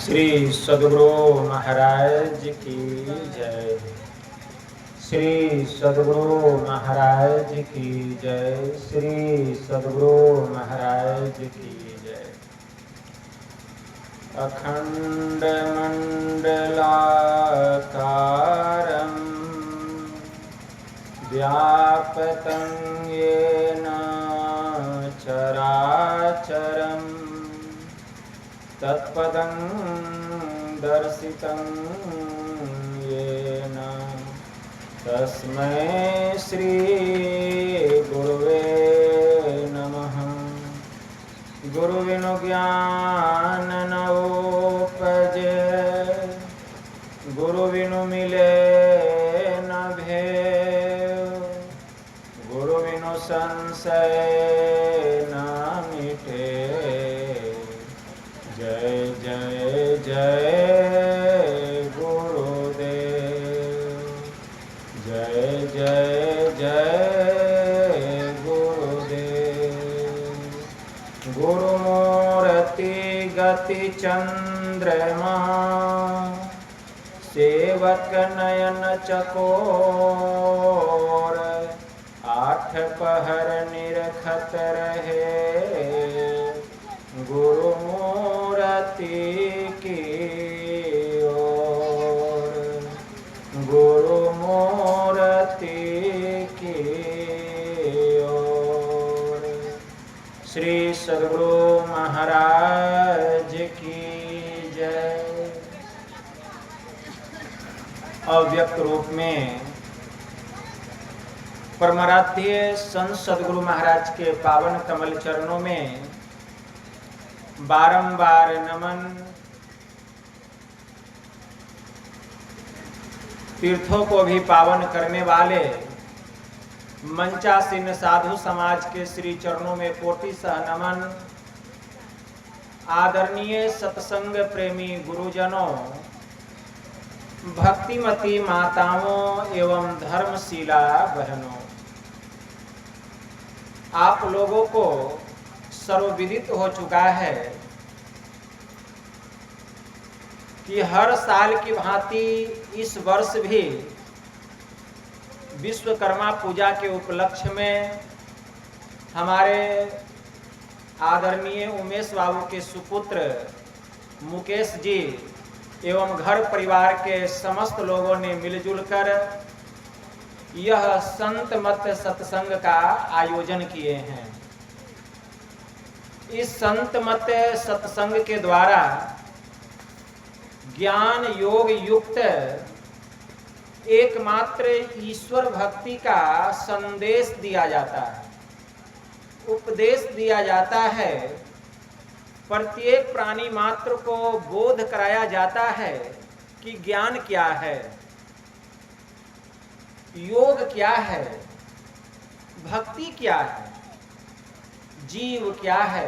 श्री सद्गुरु महाराज की जय। श्री सद्गुरु महाराज की जय। श्री सद्गुरु महाराज की जय। अखंड मंडलाकारं व्याप्तं येन चराचरं तत्पदं दर्शितं येन तस्मै श्री गुरुवे नमः। गुरु बिनु ज्ञान न उपजे, गुरु बिनु मिले न भेव, गुरु बिनु संशय न मिटे। जय जय जय गुरुदेव। जय जय जय गुरुदेव। गुरुमूर्ति गति चंद्रमा, सेवक नयन चकोर, आठ पहर निरखत रहे गुरुमूर्ति की ओर। गुरुमूर्ति की ओर। श्री सद्गुरु महाराज की जय। अव्यक्त रूप में परमाराध्य संत सद्गुरु महाराज के पावन कमल चरणों में बारंबार नमन। तीर्थों को भी पावन करने वाले मंचासीन साधु समाज के श्री चरणों में कोटि सह नमन। आदरणीय सत्संग प्रेमी गुरुजनों, भक्तिमती माताओं एवं धर्मशीला बहनों, आप लोगों को सर्वविदित हो चुका है कि हर साल की भांति इस वर्ष भी विश्वकर्मा पूजा के उपलक्ष्य में हमारे आदरणीय उमेश बाबू के सुपुत्र मुकेश जी एवं घर परिवार के समस्त लोगों ने मिलजुल कर यह संत मत सत्संग का आयोजन किए हैं। इस संत मत सत्संग के द्वारा ज्ञान योग युक्त एकमात्र ईश्वर भक्ति का संदेश दिया जाता है, उपदेश दिया जाता है। प्रत्येक प्राणी मात्र को बोध कराया जाता है कि ज्ञान क्या है, योग क्या है, भक्ति क्या है, जीव क्या है,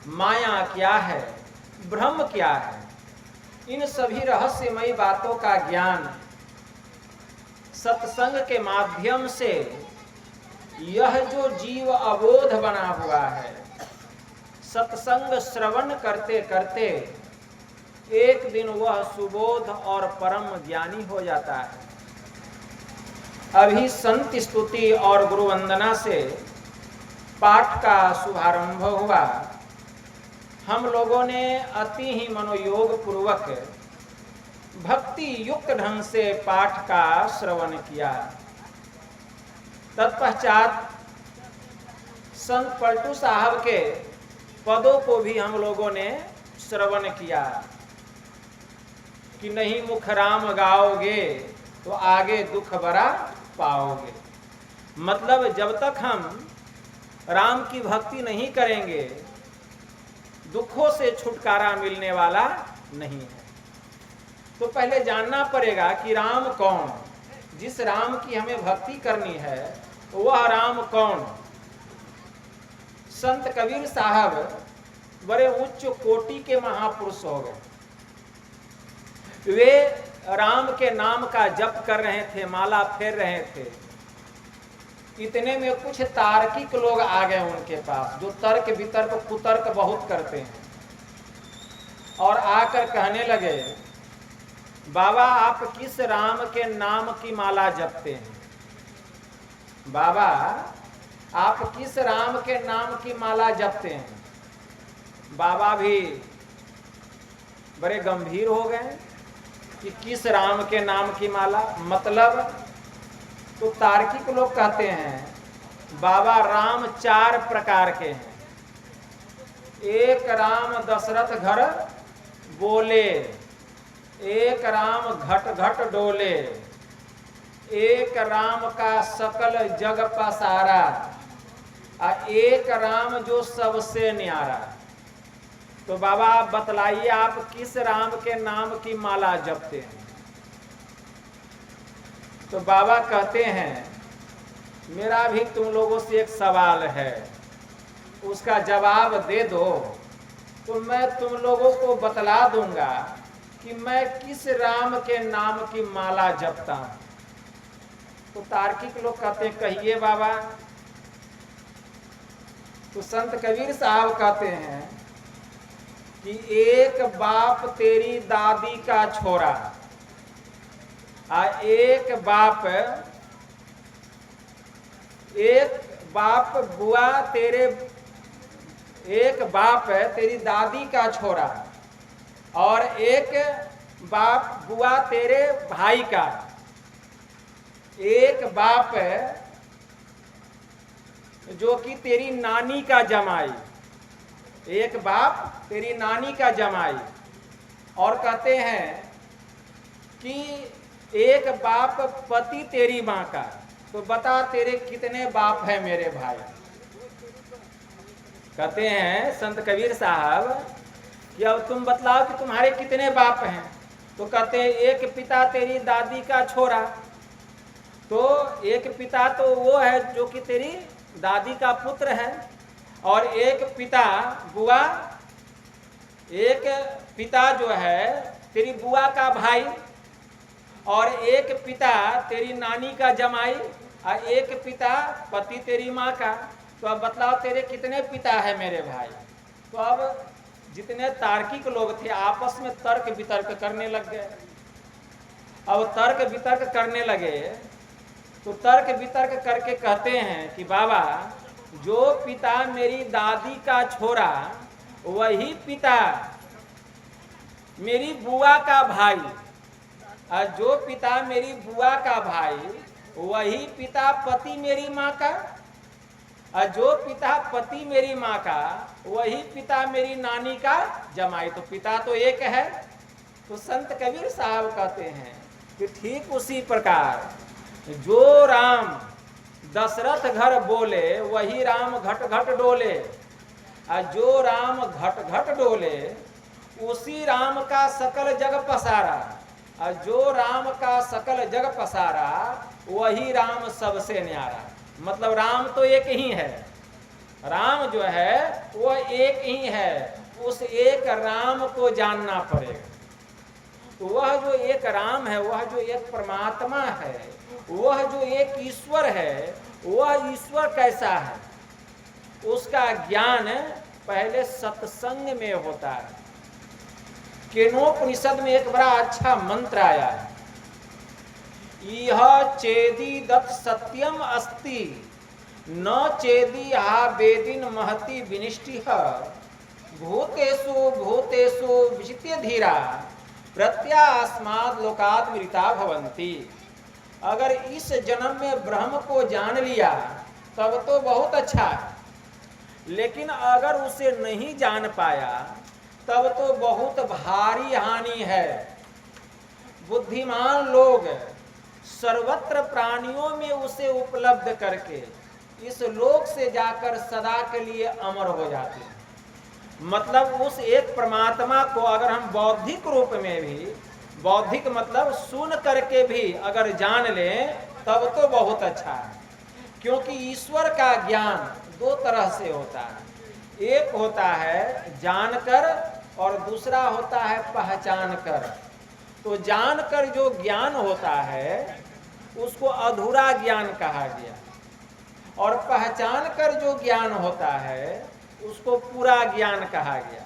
माया क्या है, ब्रह्म क्या है। इन सभी रहस्यमयी बातों का ज्ञान सत्संग के माध्यम से यह जो जीव अबोध बना हुआ है, सत्संग श्रवण करते करते एक दिन वह सुबोध और परम ज्ञानी हो जाता है। अभी संत स्तुति और गुरु वंदना से पाठ का शुभारंभ हुआ। हम लोगों ने अति ही मनोयोग पूर्वक भक्ति युक्त ढंग से पाठ का श्रवण किया। तत्पश्चात संत पलटू साहब के पदों को भी हम लोगों ने श्रवण किया कि नहीं मुख राम गाओगे तो आगे दुख बड़ा पाओगे। मतलब जब तक हम राम की भक्ति नहीं करेंगे दुखों से छुटकारा मिलने वाला नहीं है। तो पहले जानना पड़ेगा कि राम कौन, जिस राम की हमें भक्ति करनी है वह राम कौन। संत कबीर साहब बड़े उच्च कोटि के महापुरुष हो गए। वे राम के नाम का जप कर रहे थे, माला फेर रहे थे। इतने में कुछ तार्किक लोग आ गए उनके पास, जो तर्क वितर्क कुतर्क बहुत करते हैं। और आकर कहने लगे, बाबा आप किस राम के नाम की माला जपते हैं? बाबा आप किस राम के नाम की माला जपते हैं? बाबा भी बड़े गंभीर हो गए कि किस राम के नाम की माला, मतलब? तो तार्किक लोग कहते हैं बाबा राम 4 प्रकार के हैं। एक राम दशरथ घर बोले, एक राम घट घट डोले, एक राम का सकल जग पसारा, और एक राम जो सबसे न्यारा। तो बाबा आप बतलाइए आप किस राम के नाम की माला जपते हैं? तो बाबा कहते हैं मेरा भी तुम लोगों से एक सवाल है, उसका जवाब दे दो तो मैं तुम लोगों को बतला दूंगा कि मैं किस राम के नाम की माला जपता हूं। तो तार्किक लोग कहते हैं कहिए बाबा। तो संत कबीर साहब कहते हैं कि एक बाप तेरी दादी का छोरा, एक बाप बुआ तेरे, एक बाप तेरी दादी का छोरा और एक बाप बुआ तेरे भाई का, एक बाप जो कि तेरी नानी का जमाई, एक बाप तेरी नानी का जमाई। और कहते हैं कि एक बाप पति तेरी माँ का। तो बता तेरे कितने बाप हैं मेरे भाई? कहते हैं संत कबीर साहब कि अब तुम बतलाओ कि तुम्हारे कितने बाप हैं? तो कहते हैं एक पिता तेरी दादी का छोरा, तो एक पिता तो वो है जो कि तेरी दादी का पुत्र है, और एक पिता बुआ, एक पिता जो है तेरी बुआ का भाई, और एक पिता तेरी नानी का जमाई, और एक पिता पति तेरी माँ का। तो अब बतलाओ तेरे कितने पिता है मेरे भाई? तो अब जितने तार्किक लोग थे आपस में तर्क वितर्क करने लग गए। अब तर्क वितर्क करने लगे तो तर्क वितर्क करके कहते हैं कि बाबा जो पिता मेरी दादी का छोरा वही पिता मेरी बुआ का भाई, और जो पिता मेरी बुआ का भाई वही पिता पति मेरी माँ का, और जो पिता पति मेरी माँ का वही पिता मेरी नानी का जमाई। तो पिता तो एक है। तो संत कबीर साहब कहते हैं कि ठीक उसी प्रकार जो राम दशरथ घर बोले वही राम घट घट डोले, और जो राम घट घट डोले उसी राम का सकल जग पसारा, और जो राम का सकल जग पसारा वही राम सबसे न्यारा। मतलब राम तो एक ही है, राम जो है वो एक ही है, उस एक राम को जानना पड़ेगा। तो वह जो एक राम है, वह जो एक परमात्मा है, वह जो एक ईश्वर है, वह ईश्वर कैसा है उसका ज्ञान पहले सत्संग में होता है। केनोपनिषद में एक बड़ा अच्छा मंत्र आया है, यह चेदी दत्त सत्यम अस्ति न चेदी हा वेदिन महति विनिष्टि भूतेषु भूतेषु विचित्य धीरा प्रत्यास्माद लोकाद मृता भवन्ति। अगर इस जन्म में ब्रह्म को जान लिया तब तो बहुत अच्छा है, लेकिन अगर उसे नहीं जान पाया तब तो बहुत भारी हानि है। बुद्धिमान लोग सर्वत्र प्राणियों में उसे उपलब्ध करके इस लोक से जाकर सदा के लिए अमर हो जाते हैं। मतलब उस एक परमात्मा को अगर हम बौद्धिक रूप में भी, बौद्धिक मतलब सुन करके भी अगर जान लें तब तो बहुत अच्छा है। क्योंकि ईश्वर का ज्ञान दो तरह से होता है, एक होता है जानकर और दूसरा होता है पहचान कर। तो जानकर जो ज्ञान होता है उसको अधूरा ज्ञान कहा गया, और पहचान कर जो ज्ञान होता है उसको पूरा ज्ञान कहा गया।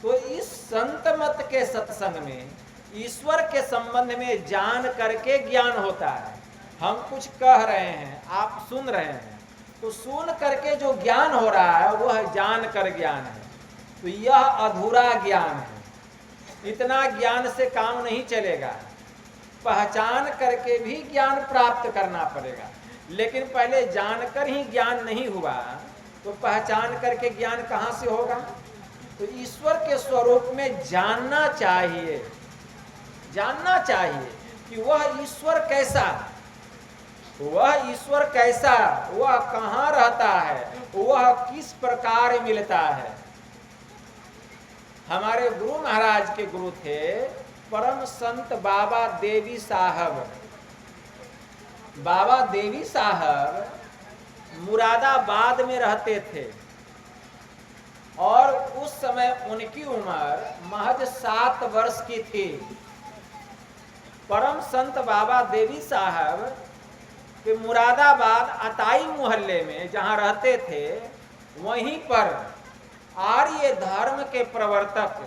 तो इस संत मत के सत्संग में ईश्वर के संबंध में जान करके ज्ञान होता है। हम कुछ कह रहे हैं, आप सुन रहे हैं, तो सुन करके जो ज्ञान हो रहा है वह जान कर ज्ञान है। तो यह अधूरा ज्ञान है, इतना ज्ञान से काम नहीं चलेगा, पहचान करके भी ज्ञान प्राप्त करना पड़ेगा। लेकिन पहले जानकर ही ज्ञान नहीं हुआ तो पहचान करके ज्ञान कहाँ से होगा? तो ईश्वर के स्वरूप में जानना चाहिए, जानना चाहिए कि वह ईश्वर कैसा, वह ईश्वर कैसा, वह कहाँ रहता है, वह किस प्रकार मिलता है। हमारे गुरु महाराज के गुरु थे परम संत बाबा देवी साहब। बाबा देवी साहब मुरादाबाद में रहते थे और उस समय उनकी उम्र महज 7 वर्ष की थी। परम संत बाबा देवी साहब के मुरादाबाद अताई मोहल्ले में जहाँ रहते थे, वहीं पर आर्य धर्म के प्रवर्तक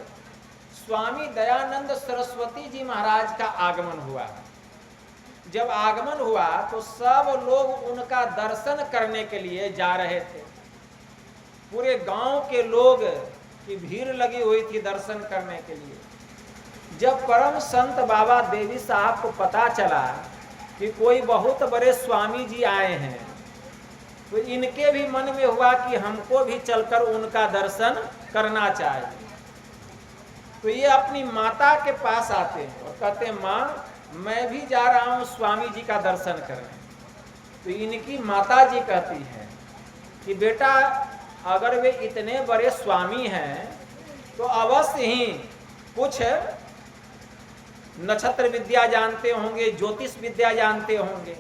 स्वामी दयानंद सरस्वती जी महाराज का आगमन हुआ। जब आगमन हुआ तो सब लोग उनका दर्शन करने के लिए जा रहे थे। पूरे गांव के लोग की भीड़ लगी हुई थी दर्शन करने के लिए। जब परम संत बाबा देवी साहब को पता चला कि कोई बहुत बड़े स्वामी जी आए हैं, तो इनके भी मन में हुआ कि हमको भी चलकर उनका दर्शन करना चाहिए। तो ये अपनी माता के पास आते हैं और कहते हैं, माँ मैं भी जा रहा हूँ स्वामी जी का दर्शन करने। तो इनकी माता जी कहती है कि बेटा अगर वे इतने बड़े स्वामी हैं तो अवश्य ही कुछ नक्षत्र विद्या जानते होंगे, ज्योतिष विद्या जानते होंगे,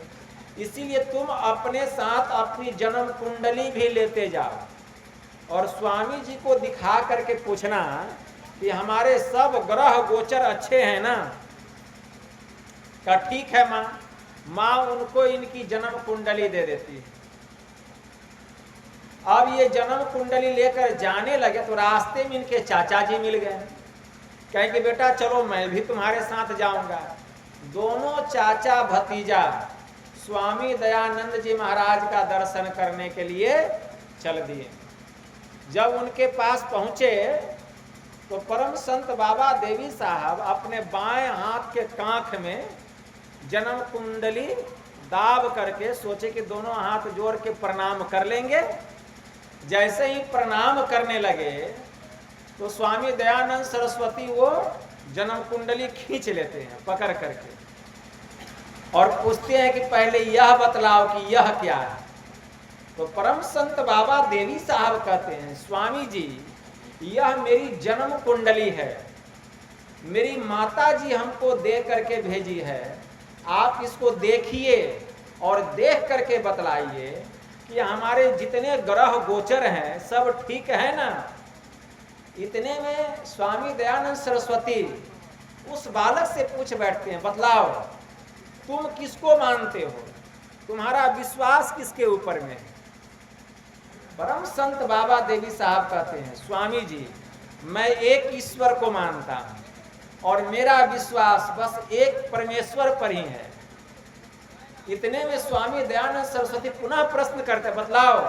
इसीलिए तुम अपने साथ अपनी जन्म कुंडली भी लेते जाओ और स्वामी जी को दिखा करके पूछना कि हमारे सब ग्रह गोचर अच्छे हैं ना। का ठीक है माँ। माँ उनको इनकी जन्म कुंडली दे देती है। अब ये जन्म कुंडली लेकर जाने लगे तो रास्ते में इनके चाचा जी मिल गए। कहें कि बेटा चलो मैं भी तुम्हारे साथ जाऊंगा। दोनों चाचा भतीजा स्वामी दयानंद जी महाराज का दर्शन करने के लिए चल दिए। जब उनके पास पहुंचे तो परम संत बाबा देवी साहब अपने बाएं हाथ के कांख में जन्म कुंडली दाब करके सोचे कि दोनों हाथ जोड़ के प्रणाम कर लेंगे। जैसे ही प्रणाम करने लगे तो स्वामी दयानंद सरस्वती वो जन्म कुंडली खींच लेते हैं पकड़ करके और पूछते हैं कि पहले यह बतलाओ कि यह क्या है। तो परम संत बाबा देवी साहब कहते हैं, स्वामी जी यह मेरी जन्म कुंडली है, मेरी माता जी हमको दे करके भेजी है। आप इसको देखिए और देख करके बतलाइए कि हमारे जितने ग्रह गोचर हैं सब ठीक है ना। इतने में स्वामी दयानंद सरस्वती उस बालक से पूछ बैठते हैं, बतलाओ तुम किसको मानते हो, तुम्हारा विश्वास किसके ऊपर में है। परम संत बाबा देवी साहब कहते हैं, स्वामी जी मैं एक ईश्वर को मानता हूँ और मेरा विश्वास बस एक परमेश्वर पर ही है। इतने में स्वामी दयानंद सरस्वती पुनः प्रश्न करते, बतलाओ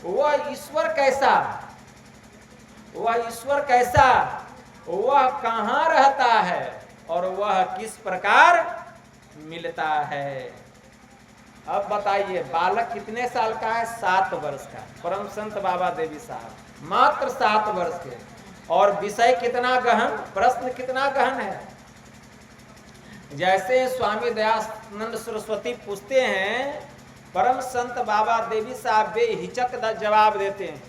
वह ईश्वर कैसा, वह ईश्वर कैसा, वह कहाँ रहता है और वह किस प्रकार मिलता है। अब बताइए बालक कितने साल का है? 7 वर्ष का। परम संत बाबा देवी साहब मात्र 7 वर्ष के। और विषय कितना गहन, प्रश्न कितना गहन है। जैसे स्वामी दयानंद सरस्वती पूछते हैं, परम संत बाबा देवी साहब बेहिचक जवाब देते हैं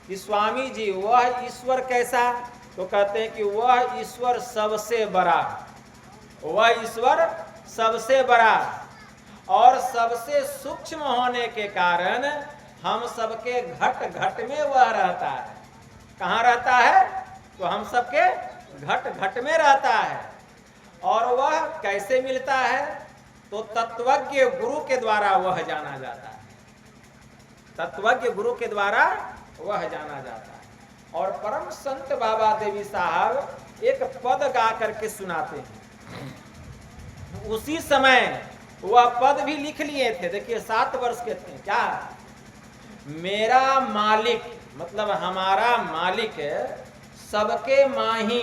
कि स्वामी जी वह ईश्वर कैसा। तो कहते हैं कि वह ईश्वर सबसे बड़ा, वह ईश्वर सबसे बड़ा और सबसे सूक्ष्म होने के कारण हम सबके घट घट में वह रहता है। कहाँ रहता है? तो हम सबके घट घट में रहता है। और वह कैसे मिलता है? तो तत्वज्ञ गुरु के द्वारा वह जाना जाता है। तत्वज्ञ गुरु के द्वारा वह जाना जाता है। और परम संत बाबा देवी साहब एक पद गा करके सुनाते हैं। उसी समय वह पद भी लिख लिए थे। देखिए 7 वर्ष के थे। क्या? मेरा मालिक मतलब हमारा मालिक सबके माही,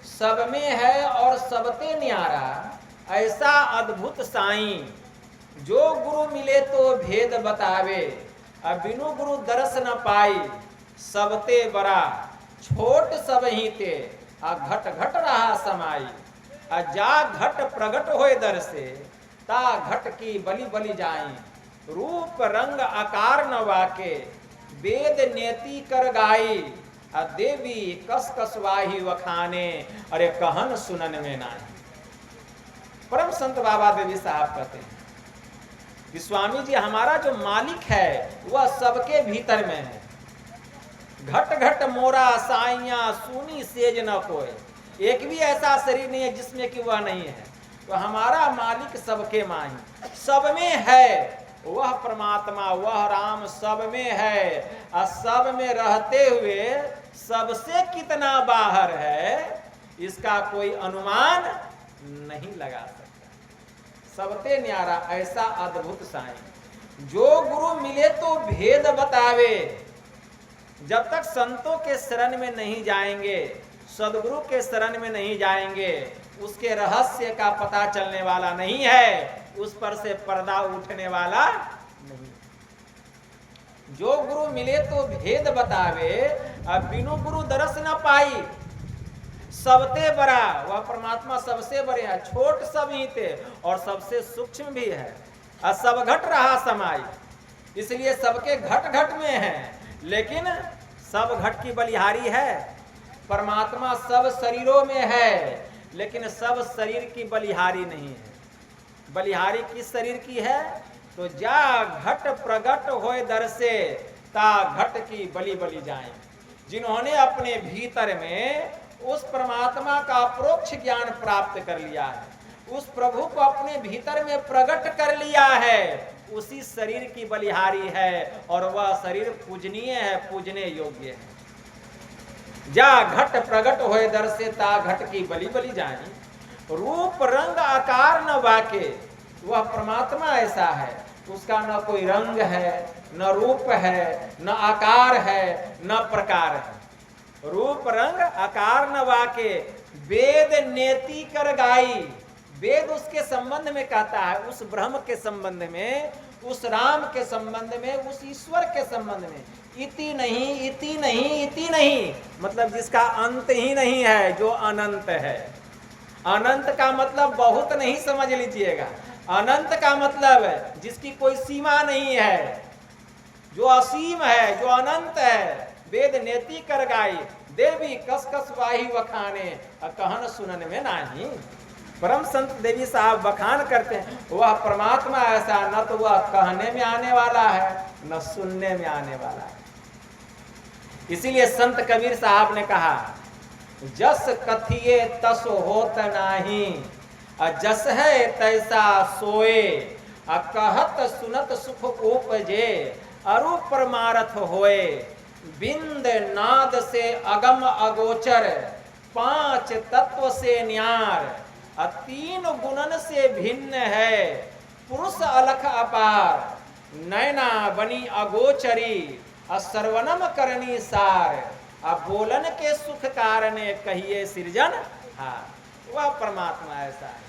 सब में है और सबते न्यारा, ऐसा अद्भुत साईं, जो गुरु मिले तो भेद बतावे, अब बिनु गुरु दर्श न पाई, सबते बड़ा छोट सब ही ते, आ घट घट रहा समाई, आ जा घट प्रगट होए दर से, ता घट की बलि बलि जाई, रूप रंग आकार न वाके, वेद नेति कर गाई, आ देवी कस कस वाही वखाने, अरे कहन सुनन में नाही। परम संत बाबा देवी साहब कहते हैं कि स्वामी जी हमारा जो मालिक है वह सबके भीतर में है। घट घट मोरा साइया सुनी सेज न कोई, एक भी ऐसा शरीर नहीं है जिसमें कि वह नहीं है। तो हमारा मालिक सबके माही, सब में है वह परमात्मा, वह राम सब में है, और सब में रहते हुए सबसे कितना बाहर है इसका कोई अनुमान नहीं लगा सकता। सबते न्यारा ऐसा अद्भुत साईं, जो गुरु मिले तो भेद बतावे। जब तक संतों के शरण में नहीं जाएंगे, सदगुरु के शरण में नहीं जाएंगे, उसके रहस्य का पता चलने वाला नहीं है, उस पर से पर्दा उठने वाला नहीं। जो गुरु मिले तो भेद बतावे, अब बिनु गुरु दर्श न पाई, सबते बड़ा वह परमात्मा सबसे बड़े है, छोट सब ही थे और सबसे सूक्ष्म भी है, और सब घट रहा समाई, इसलिए सबके घट घट में है, लेकिन सब घट की बलिहारी है। परमात्मा सब शरीरों में है, लेकिन सब शरीर की बलिहारी नहीं है। बलिहारी किस शरीर की है? तो जा घट प्रगट होए दर से, ता घट की बलि बलि जाए। जिन्होंने अपने भीतर में उस परमात्मा का अप्रोक्ष ज्ञान प्राप्त कर लिया है, उस प्रभु को अपने भीतर में प्रकट कर लिया है, उसी शरीर की बलिहारी है, और वह शरीर पूजनीय है, पूजने योग्य है। जा घट प्रगट होए दर से, ता घट की बलि बलि जानी, रूप रंग आकार न वाके, वह परमात्मा ऐसा है, उसका न कोई रंग है, न रूप है, न आकार है, न प्रकार है। रूप रंग आकार न वाके, वेद नेति कर गाई, वेद उसके संबंध में कहता है, उस ब्रह्म के संबंध में, उस राम के संबंध में, उस ईश्वर के संबंध में। इति नहीं, इति नहीं, इति नहीं, मतलब जिसका अंत ही नहीं है, जो अनंत है। अनंत का मतलब बहुत नहीं समझ लीजिएगा, अनंत का मतलब है जिसकी कोई सीमा नहीं है, जो असीम है, जो अनंत है। वेद नेति कर गाई, देवी कस कस वाही वखाने, कहन सुनन में नाही। परम संत देवी साहब बखान करते हैं, वह परमात्मा ऐसा न तो वह कहने में आने वाला है, न सुनने में आने वाला है। इसीलिए संत कबीर साहब ने कहा, जस कथिए तस होत नाही, जस है तैसा सोए, कहत सुनत सुख उपजे, अरु परमारथ होए, बिंद नाद से अगम अगोचर, 5 तत्व से न्यार, 3 गुणन से भिन्न है, पुरुष अलख अपार, नैना बनी अगोचरी, सर्वनम करनी सार, बोलन के सुख कारणे कहिए सृजन हार। वह परमात्मा ऐसा है।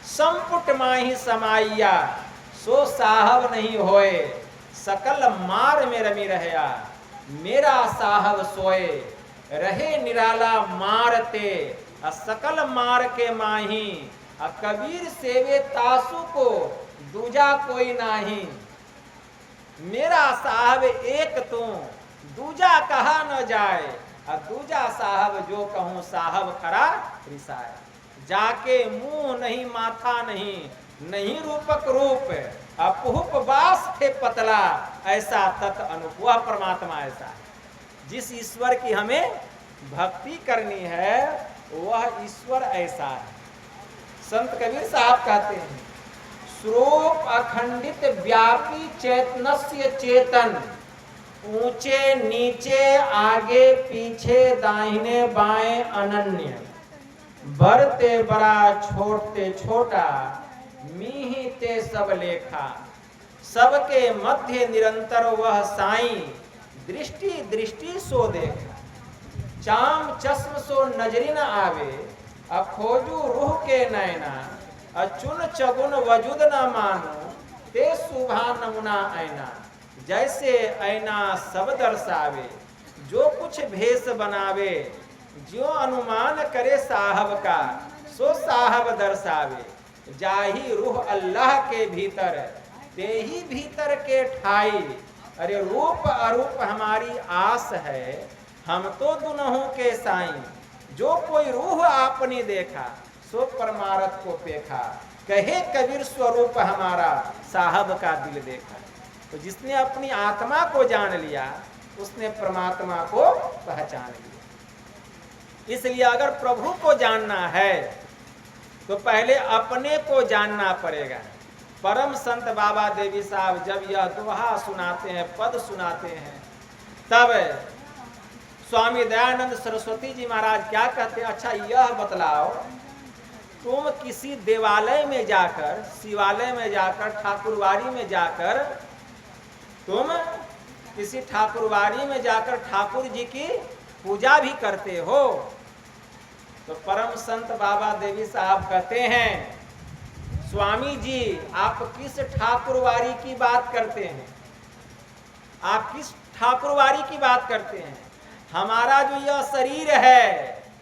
संपुट माही समाइया, सो साहब नहीं होए, सकल मार में रमी रहया, मेरा साहब सोए, रहे निराला मारते, सकल मार के माही, कबीर सेवे तासु को, दूजा कोई नाही, मेरा साहब एक तू, दूजा कहा न जाए, दूजा साहब जो कहूँ साहब खरा रिसाए, जाके मुंह नहीं माथा नहीं, नहीं रूपक रूप, अपुप बास थे पतला, ऐसा तत् अनुप। वह परमात्मा ऐसा है। जिस ईश्वर की हमें भक्ति करनी है, वह ईश्वर ऐसा है। संत कबीर साहब कहते हैं, स्वरूप अखंडित व्यापी चैतन्य चेतन, ऊंचे नीचे आगे पीछे दाहिने बाएं अनन्य, बड़ते बड़ा छोटे छोटा, मीही ते सब लेखा, सबके मध्य निरंतर वह साईं, दृष्टि दृष्टि सो देखा। चाम चश्म सो नजरी न आवे, अखोजू रूह के नैना, अचुन चगुन वजुद न मानो, ते सुभा नमुना ऐना। जैसे ऐना सब दर्शावे, जो कुछ भेष बनावे, जो अनुमान करे साहब का, सो साहब दर्शावे। जाही रूह अल्लाह के भीतर, ते ही भीतर के ठाई। अरे रूप अरूप हमारी आस है, हम तो दुनहों के साईं। जो कोई रूह आपने देखा, सो परमारथ को पेखा। कहे कबीर स्वरूप हमारा, साहब का दिल देखा। तो जिसने अपनी आत्मा को जान लिया, उसने परमात्मा को पहचान लिया। इसलिए अगर प्रभु को जानना है तो पहले अपने को जानना पड़ेगा। परम संत बाबा देवी साहब जब यह दोहा सुनाते हैं, पद सुनाते हैं, तब स्वामी दयानंद सरस्वती जी महाराज क्या कहते हैं? अच्छा यह बतलाओ, तुम किसी देवालय में जाकर, शिवालय में जाकर, ठाकुरवाड़ी में जाकर, तुम किसी ठाकुरवाड़ी में जाकर ठाकुर जी की पूजा भी करते हो? तो परम संत बाबा देवी साहब कहते हैं, स्वामी जी आप किस ठाकुरवाड़ी की बात करते हैं? आप किस ठाकुरवाड़ी की बात करते हैं? हमारा जो यह शरीर है,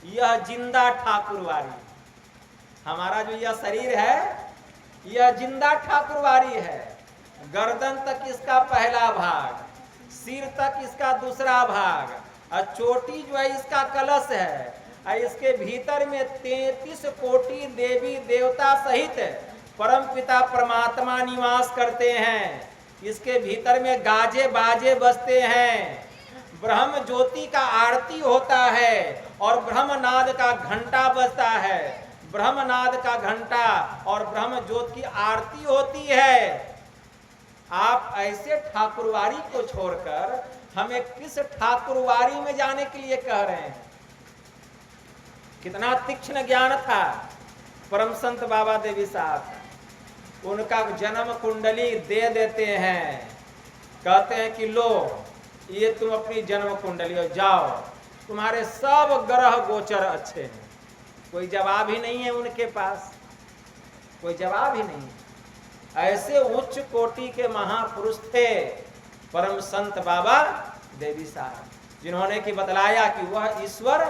यह जिंदा ठाकुरवाड़ी। हमारा जो यह शरीर है, यह जिंदा ठाकुरवाड़ी है। गर्दन तक इसका पहला भाग, सिर तक इसका दूसरा भाग, और चोटी जो है इसका कलश है। और इसके भीतर में 33 कोटि देवी देवता सहित परम पिता परमात्मा निवास करते हैं। इसके भीतर में गाजे बाजे बजते हैं, ब्रह्म ज्योति का आरती होता है और ब्रह्मनाद का घंटा बजता है। ब्रह्मनाद का घंटा और ब्रह्म ज्योति की आरती होती है। आप ऐसे ठाकुरवाड़ी को छोड़कर हमें किस ठाकुरवाड़ी में जाने के लिए कह रहे हैं? कितना तीक्ष्ण ज्ञान था परम संत बाबा देवी साहब। उनका जन्म कुंडली दे देते हैं, कहते हैं कि लो ये तुम अपनी जन्म कुंडली और जाओ, तुम्हारे सब ग्रह गोचर अच्छे हैं। कोई जवाब ही नहीं है उनके पास, कोई जवाब ही नहीं। ऐसे उच्च कोटि के महापुरुष थे परम संत बाबा देवी साहब, जिन्होंने कि बतलाया कि वह ईश्वर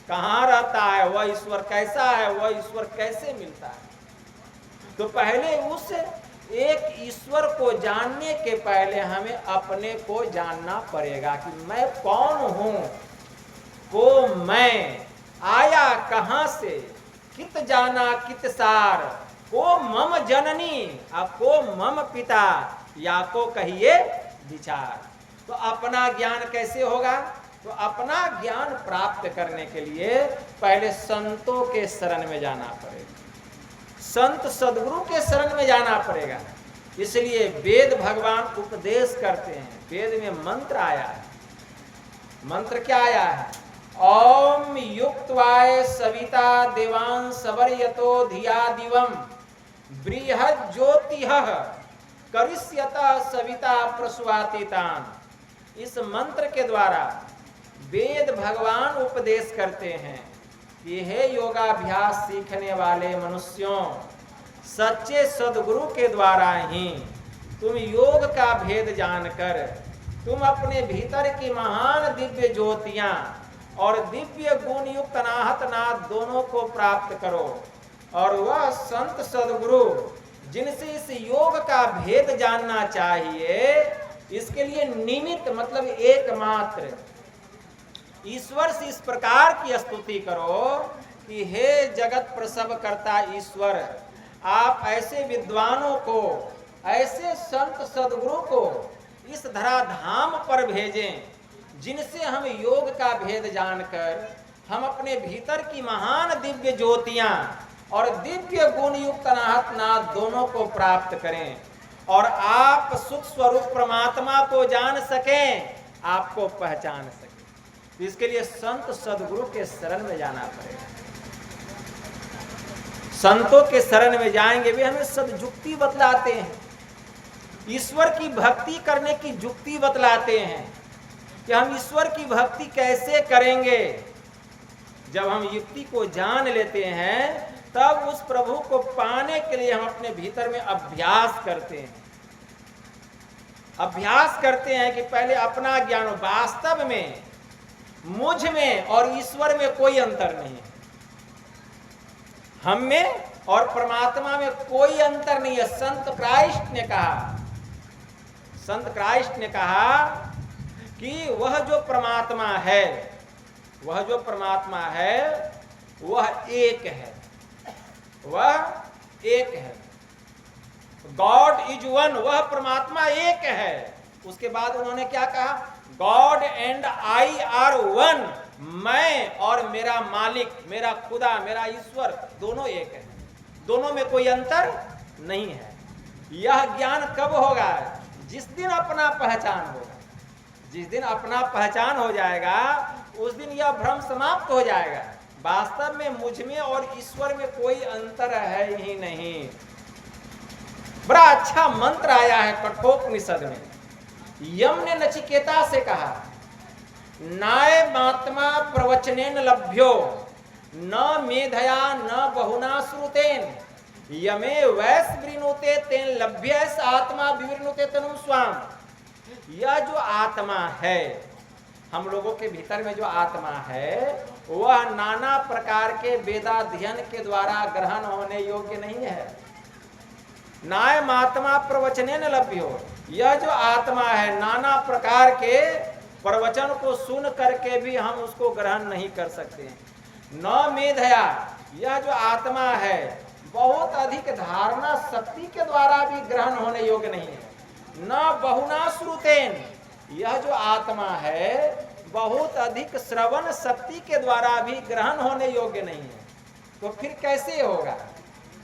कहाँ रहता है, वह ईश्वर कैसा है, वह ईश्वर कैसे मिलता है। तो पहले उस एक ईश्वर को जानने के पहले हमें अपने को जानना पड़ेगा कि मैं कौन हूँ, को मैं आया कहाँ से, कित जाना कित सार, को मम जननी और को मम पिता, या को कहिए विचार। तो अपना ज्ञान कैसे होगा? तो अपना ज्ञान प्राप्त करने के लिए पहले संतों के शरण में जाना पड़ेगा, संत सदगुरु के शरण में जाना पड़ेगा। इसलिए वेद भगवान उपदेश करते हैं। वेद में मंत्र आया है। मंत्र क्या आया है? ओम युक्तवाय सविता देवां सवर्यतो धिया दिवम बृहद ज्योतिः करिष्यतः सविता प्रसूवातितान। इस मंत्र के द्वारा वेद भगवान उपदेश करते हैं कि हे योगाभ्यास सीखने वाले मनुष्यों, सच्चे सदगुरु के द्वारा ही तुम योग का भेद जानकर तुम अपने भीतर की महान दिव्य ज्योतियां और दिव्य गुण युक्त अनाहत नाथ दोनों को प्राप्त करो। और वह संत सदगुरु जिनसे इस योग का भेद जानना चाहिए, इसके लिए निमित्त मतलब एकमात्र ईश्वर से इस प्रकार की स्तुति करो कि हे जगत प्रसव करता ईश्वर, आप ऐसे विद्वानों को, ऐसे संत सदगुरु को इस धराधाम पर भेजें जिनसे हम योग का भेद जानकर हम अपने भीतर की महान दिव्य ज्योतियां और दिव्य गुण युक्त अनाहत नाथ दोनों को प्राप्त करें और आप सुख स्वरूप परमात्मा को जान सकें। आपको पहचान सके। तो इसके लिए संत सदगुरु के शरण में जाना पड़ेगा। संतों के शरण में जाएंगे, वे हमें सदजुक्ति बतलाते हैं, ईश्वर की भक्ति करने की जुक्ति बतलाते हैं कि हम ईश्वर की भक्ति कैसे करेंगे। जब हम युक्ति को जान लेते हैं तब उस प्रभु को पाने के लिए हम अपने भीतर में अभ्यास करते हैं। अभ्यास करते हैं कि पहले अपना ज्ञान, वास्तव में मुझ में और ईश्वर में कोई अंतर नहीं है, हम में और परमात्मा में कोई अंतर नहीं है। संत क्राइस्ट ने कहा, संत क्राइस्ट ने कहा कि वह जो परमात्मा है, वह जो परमात्मा है वह एक है, वह एक है। गॉड इज वन, वह परमात्मा एक है। उसके बाद उन्होंने क्या कहा, God and I R one, मैं और मेरा मालिक, मेरा खुदा, मेरा ईश्वर दोनों एक है, दोनों में कोई अंतर नहीं है। यह ज्ञान कब होगा? जिस दिन अपना पहचान होगा। जिस दिन अपना पहचान हो जाएगा उस दिन यह भ्रम समाप्त हो जाएगा। वास्तव में मुझ में और ईश्वर में कोई अंतर है ही नहीं। बड़ा अच्छा मंत्र आया है कठोपनिषद में। यम ने नचिकेता से कहा, नायमात्मा प्रवचनेन लभ्यो न मेधया न बहुना श्रुतेन यमे वैस वृणुते तेन लभ्यस आत्मा विवृणुते तनुम स्वाम। यह जो आत्मा है, हम लोगों के भीतर में जो आत्मा है, वह नाना प्रकार के वेदाध्ययन के द्वारा ग्रहण होने योग्य नहीं है। नायमात्मा प्रवचनेन लभ्यो, यह जो आत्मा है नाना प्रकार के प्रवचन को सुन करके भी हम उसको ग्रहण नहीं कर सकते। न मेधया, यह जो आत्मा है बहुत अधिक धारणा शक्ति के द्वारा भी ग्रहण होने योग्य नहीं है। न बहुना श्रुतेन, यह जो आत्मा है बहुत अधिक श्रवण शक्ति के द्वारा भी ग्रहण होने योग्य नहीं है। तो फिर कैसे होगा?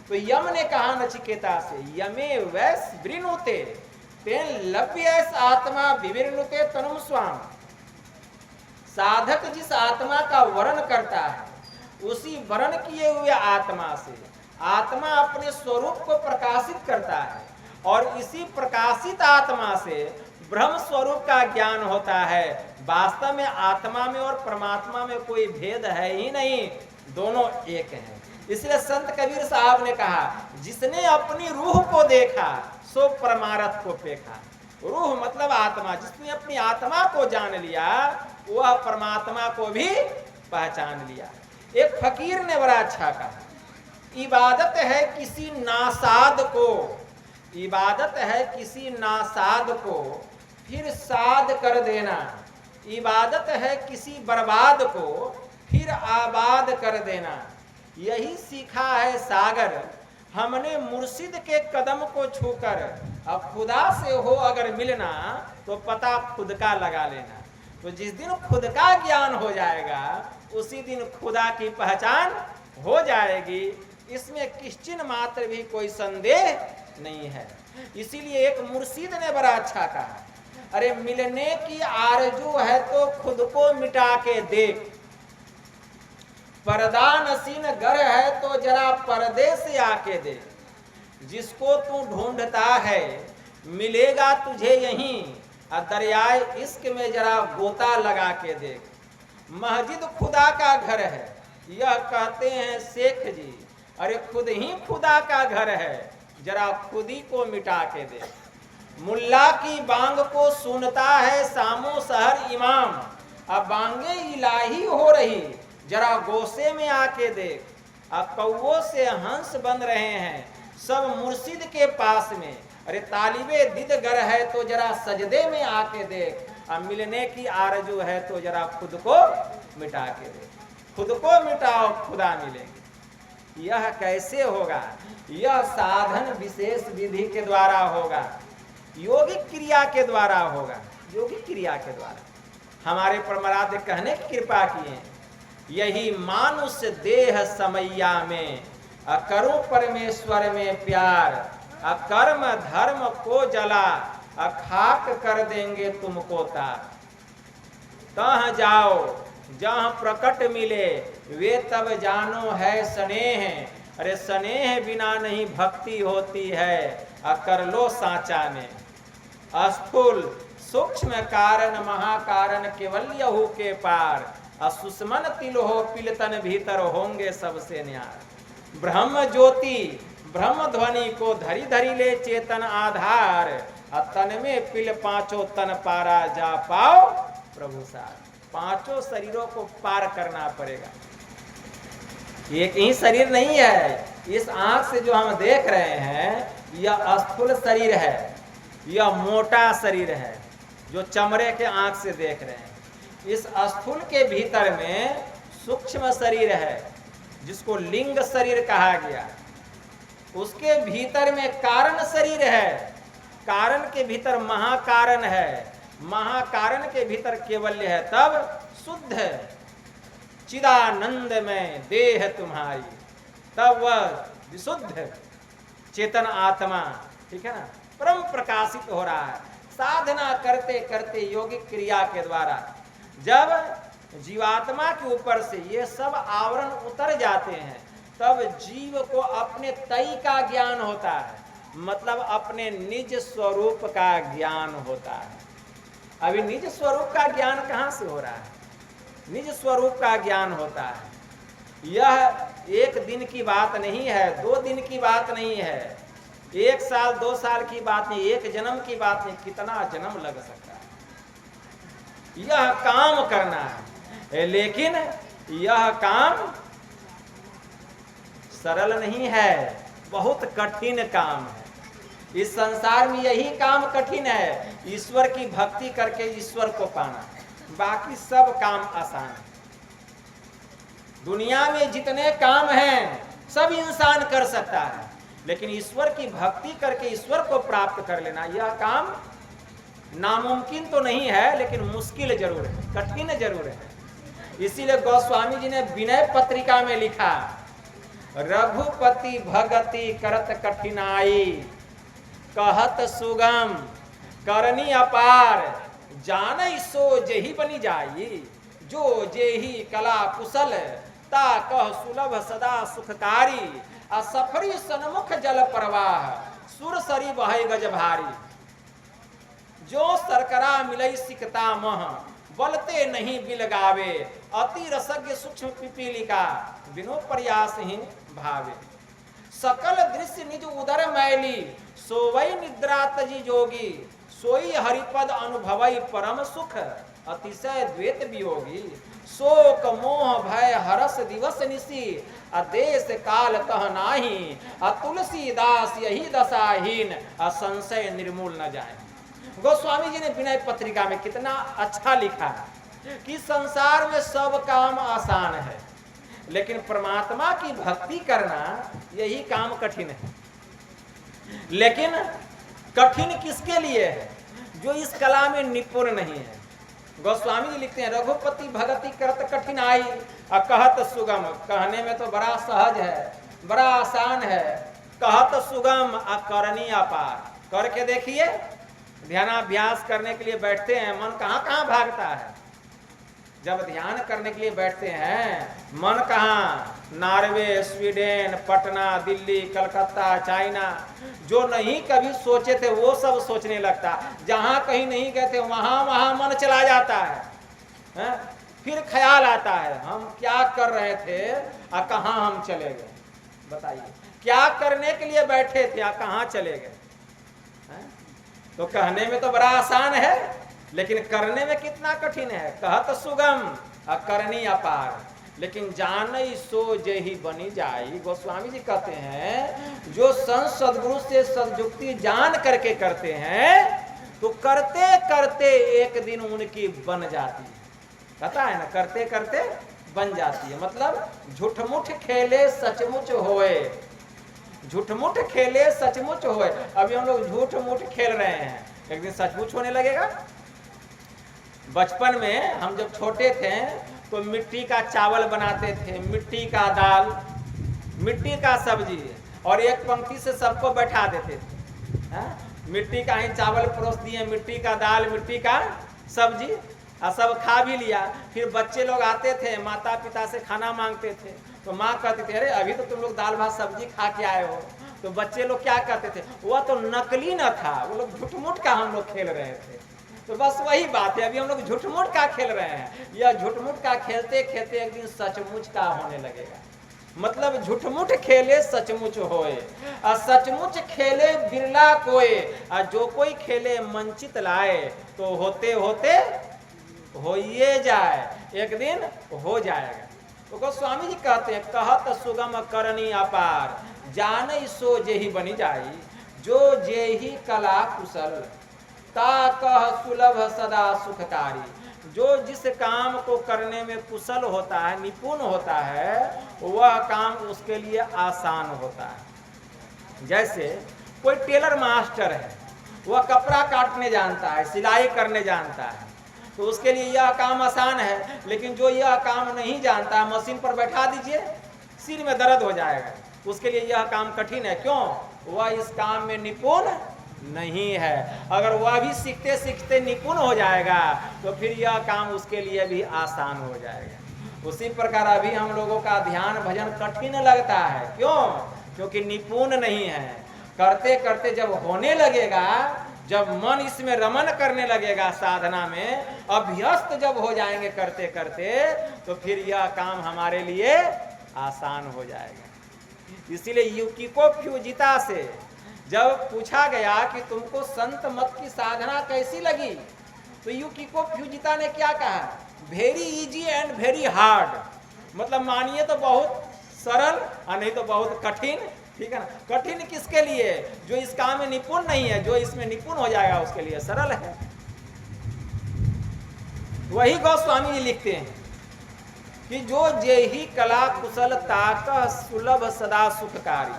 तो यम ने कहा नचिकेता से, यमे वैस वृणुते तेन लभ्यस आत्मा विवृणुते तनुम स्वाम। साधक जिस आत्मा का वर्ण करता है, उसी वर्ण किए हुए आत्मा से आत्मा अपने स्वरूप को प्रकाशित करता है, और इसी प्रकाशित आत्मा से ब्रह्म स्वरूप का ज्ञान होता है। वास्तव में आत्मा में और परमात्मा में कोई भेद है ही नहीं, दोनों एक हैं। इसलिए संत कबीर साहब ने कहा, जिसने अपनी रूह को देखा सो परमारथ को पेखा। रूह मतलब आत्मा, जिसने अपनी आत्मा को जान लिया वह परमात्मा को भी पहचान लिया। एक फकीर ने बड़ा अच्छा कहा, इबादत है किसी नासाद को, इबादत है किसी नासाद को फिर साद कर देना, इबादत है किसी बर्बाद को फिर आबाद कर देना। यही सीखा है सागर हमने मुर्शिद के कदम को छूकर। अब खुदा से हो अगर मिलना तो पता खुद का लगा लेना। तो जिस दिन खुद का ज्ञान हो जाएगा उसी दिन खुदा की पहचान हो जाएगी, इसमें किंचित मात्र भी कोई संदेह नहीं है। इसीलिए एक मुर्शिद ने बड़ा अच्छा कहा, अरे मिलने की आरजू है तो खुद को मिटा के देख, पर्दा नसीन घर है तो जरा पर्दे से आके देख, जिसको तू ढूंढता है मिलेगा तुझे यहीं, दरियाए इश्क में जरा गोता लगा के देख। मस्जिद खुदा का घर है यह कहते हैं शेख जी, अरे खुद ही खुदा का घर है, जरा खुदी को मिटा के देख। मुल्ला की बांग को सुनता है सामो शहर इमाम, अब बांगे इलाही हो रही, जरा गोसे में आके देख। अब कौओं से हंस बन रहे हैं सब मुर्शिद के पास में, अरे तालिबे दीदगर है तो जरा सजदे में आके देख। अब मिलने की आरजू है तो जरा खुद को मिटा के देख। खुद को मिटाओ खुदा मिलेंगे। यह कैसे होगा? यह साधन विशेष विधि के द्वारा होगा, योगिक क्रिया के द्वारा होगा। योगिक क्रिया के द्वारा हमारे परमराध्य कहने की कृपा किए, यही मानुष देह समैया में करो परमेश्वर में प्यार, कर्म धर्म को जला खाक कर देंगे तुमको तार। तह जाओ जहाँ प्रकट मिले, वे तब जानो है स्नेह। अरे स्नेह बिना नहीं भक्ति होती है, कर लो साचा में। स्थूल सूक्ष्म कारण महाकारण केवल यहू के पार, असुष्मन तिल हो पिलतन भीतर होंगे सबसे न्यार। ब्रह्म ज्योति ब्रह्म ध्वनि को धरी धरी ले चेतन आधार, तन में पिल पांचों तन पारा जा पाओ प्रभु सार। पांचों शरीरों को पार करना पड़ेगा। एक ही शरीर नहीं है। इस आंख से जो हम देख रहे हैं यह स्थूल शरीर है, यह मोटा शरीर है जो चमड़े के आंख से देख रहे हैं। इस स्थूल के भीतर में सूक्ष्म शरीर है जिसको लिंग शरीर कहा गया। उसके भीतर में कारण शरीर है, कारण के भीतर महाकारण है, महाकारण के भीतर केवल्य है। तब शुद्ध चिदानंद में देह तुम्हारी, तब वह विशुद्ध चेतन आत्मा, ठीक है ना, परम प्रकाशित हो रहा है। साधना करते करते योगिक क्रिया के द्वारा जब जीवात्मा के ऊपर से ये सब आवरण उतर जाते हैं, तब जीव को अपने तई का ज्ञान होता है, मतलब अपने निज स्वरूप का ज्ञान होता है। अभी निज स्वरूप का ज्ञान कहाँ से हो रहा है? निज स्वरूप का ज्ञान होता है। यह एक दिन की बात नहीं है, 2 दिन की बात नहीं है, 1 साल 2 साल की बात नहीं, 1 जन्म की बात नहीं, कितना जन्म लग सकता है। यह काम करना है, लेकिन यह काम सरल नहीं है, बहुत कठिन काम है। इस संसार में यही काम कठिन है, ईश्वर की भक्ति करके ईश्वर को पाना। बाकी सब काम आसान है। दुनिया में जितने काम हैं सब इंसान कर सकता है, लेकिन ईश्वर की भक्ति करके ईश्वर को प्राप्त कर लेना यह काम नामुमकिन तो नहीं है, लेकिन मुश्किल जरूर है, कठिन जरूर है। इसीलिए गोस्वामी जी ने विनय पत्रिका में लिखा, रघुपति भगति करत कठिनाई, कहत सुगम करनी अपार, जानई सो जेहि बनी जाई, जो जेहि कला कुशल, ता कह सुलभ सदा सुखकारी, असफरी सन्मुख जल प्रवाह, सुर सरी बहे गज भारी, जो सरकरा मिलई सिकता मह, बलते नहीं बिल गावे, अति रसज्ञ सूक्ष्म पिपीलिका, बिनो प्रयासहीन भावे, सकल दृश्य निज उदर मैली, सोवई निद्रा तजी जोगी, सोई हरिपद अनुभवई परम सुख, अतिशय द्वैत वियोगी, शोक मोह भय हरस दिवस निसी, अदेश काल तह नाही, तुलसी दास यही दशाहीन, असंशय निर्मूल न जाए। गोस्वामी जी ने विनय पत्रिका में कितना अच्छा लिखा है कि संसार में सब काम आसान है, लेकिन परमात्मा की भक्ति करना यही काम कठिन है। लेकिन कठिन किसके लिए है? जो इस कला में निपुण नहीं है। गोस्वामी जी लिखते हैं, रघुपति भगति करत कठिनाई, कहत सुगम, कहने में तो बड़ा सहज है, बड़ा आसान है, कहत सुगम करनी अपार। करके देखिए, ध्यानाभ्यास करने के लिए बैठते हैं, मन कहाँ कहाँ भागता है। जब ध्यान करने के लिए बैठते हैं, मन कहाँ, Norway, Sweden, Patna, Delhi, Calcutta, China, जो नहीं कभी सोचे थे वो सब सोचने लगता। जहाँ कहीं नहीं गए थे वहाँ मन चला जाता है। फिर ख्याल आता है, हम क्या कर रहे थे और कहाँ हम चले गए। बताइए, क्या करने के लिए बैठे थे, कहाँ चले गए। तो कहने में तो बड़ा आसान है, लेकिन करने में कितना कठिन है। कहत सुगम करनी अपार, लेकिन जानई सो जेहि बनी जाई। गोस्वामी जी कहते हैं, जो संत सदगुरु से सदयुक्ति जान करके करते हैं, तो करते करते एक दिन उनकी बन जाती है। पता है ना, करते करते बन जाती है। मतलब झूठमुठ खेले सचमुच होए, झूठमुठ खेले सचमुच होए। अभी हम लोग झूठ मूठ खेल रहे हैं, एक दिन सचमुच होने लगेगा। बचपन में हम जब छोटे थे तो मिट्टी का चावल बनाते थे, मिट्टी का दाल, मिट्टी का सब्जी, और एक पंक्ति से सबको बैठा देते थे। मिट्टी का ही चावल परोस दिए, मिट्टी का दाल, मिट्टी का सब्जी, और सब खा भी लिया। फिर बच्चे लोग आते थे, माता पिता से खाना मांगते थे, तो माँ कहती थी अरे अभी तो तुम लोग दाल भात सब्जी खा के आए हो। तो बच्चे लोग क्या कहते थे, वह तो नकली न था, वो लोग झूठ-मूठ का हम लोग खेल रहे थे। तो बस वही बात है, अभी हम लोग झूठ-मूठ का खेल रहे हैं। यह झूठ-मूठ का खेलते खेलते एक दिन सचमुच का होने लगेगा। मतलब झूठ-मूठ खेले सचमुच होए, और सचमुच खेले बिरला कोए, और जो कोई खेले मंचित लाए, तो होते होते होइए जाए, एक दिन हो जाएगा। तो गोस्वामी जी कहते हैं, कहत सुगम करनी अपार, जानई सो जेहि बनी जाई, जो जेहि कला कुशल, ता कह सुलभ सदा सुखकारी। जो जिस काम को करने में कुशल होता है, निपुण होता है, वह काम उसके लिए आसान होता है। जैसे कोई टेलर मास्टर है, वह कपड़ा काटने जानता है, सिलाई करने जानता है, तो उसके लिए यह काम आसान है। लेकिन जो यह काम नहीं जानता है, मशीन पर बैठा दीजिए, सिर में दर्द हो जाएगा, उसके लिए यह काम कठिन है। क्यों? वह इस काम में निपुण नहीं है। अगर वह भी सीखते सीखते निपुण हो जाएगा, तो फिर यह काम उसके लिए भी आसान हो जाएगा। उसी प्रकार अभी हम लोगों का ध्यान भजन कठिन लगता है। क्यों? क्योंकि निपुण नहीं है। करते करते जब होने लगेगा, जब मन इसमें रमन करने लगेगा, साधना में अभ्यस्त जब हो जाएंगे करते करते, तो फिर यह काम हमारे लिए आसान हो जाएगा। इसीलिए युकिको फ्यूजिता से जब पूछा गया कि तुमको संत मत की साधना कैसी लगी, तो युकिको फ्यूजिता ने क्या कहा, very easy and very hard. मतलब मानिए तो बहुत सरल और नहीं तो बहुत कठिन। ठीक है ना? कठिन किसके लिए? जो इस काम में निपुण नहीं है। जो इसमें निपुण हो जाएगा उसके लिए सरल है। वही गोस्वामी जी लिखते हैं कि जो जेहि कला कुशल ताकह सुलभ सदा सुखकारी,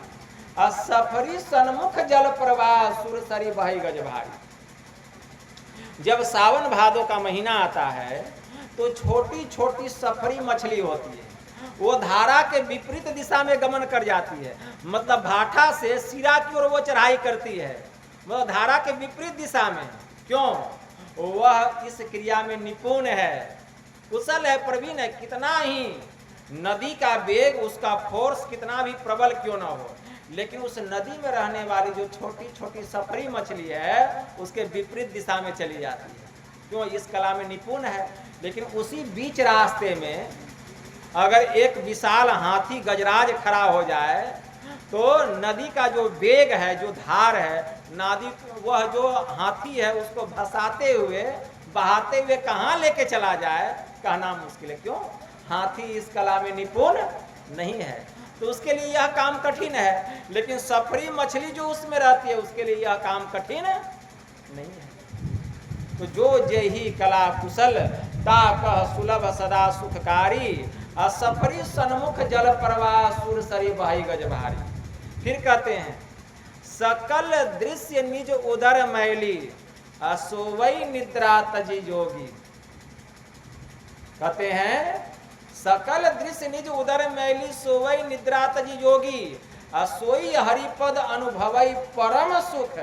असफरी सन्मुख जल प्रवाह सुर सरी बही गज भारी। जब सावन भादो का महीना आता है, तो छोटी छोटी सफरी मछली होती है, वो धारा के विपरीत दिशा में गमन कर जाती है। मतलब भाठा से सिरा की ओर वो चढ़ाई करती है, मतलब धारा के विपरीत दिशा में। क्यों? वह इस क्रिया में निपुण है, कुशल है, प्रवीण है। कितना ही नदी का वेग, उसका फोर्स कितना भी प्रबल क्यों ना हो, लेकिन उस नदी में रहने वाली जो छोटी छोटी सफरी मछली है, उसके विपरीत दिशा में चली जाती है। क्यों? इस कला में निपुण है। लेकिन उसी बीच रास्ते में अगर एक विशाल हाथी गजराज खड़ा हो जाए, तो नदी का जो वेग है, जो धार है, नदी वह जो हाथी है उसको भसाते हुए, बहाते हुए कहाँ लेके चला जाए, कहना मुश्किल है। क्यों? हाथी इस कला में निपुण नहीं है, तो उसके लिए यह काम कठिन है। लेकिन सफरी मछली जो उसमें रहती है, उसके लिए यह काम कठिन नहीं है। तो जो जेहि कला कुशल ताकह सुलभ सदा सुखकारी, असफरी सन्मुख जल प्रवाह सुर सरी बही गज भारी। फिर कहते हैं, सकल दृश्य निज उदर मैली, असोवई निद्रा तजी जोगी। कहते हैं, सकल दृश्य निज उदर मैली, सोवई निद्रा तजी जोगी, असोई हरिपद अनुभवई परम सुख,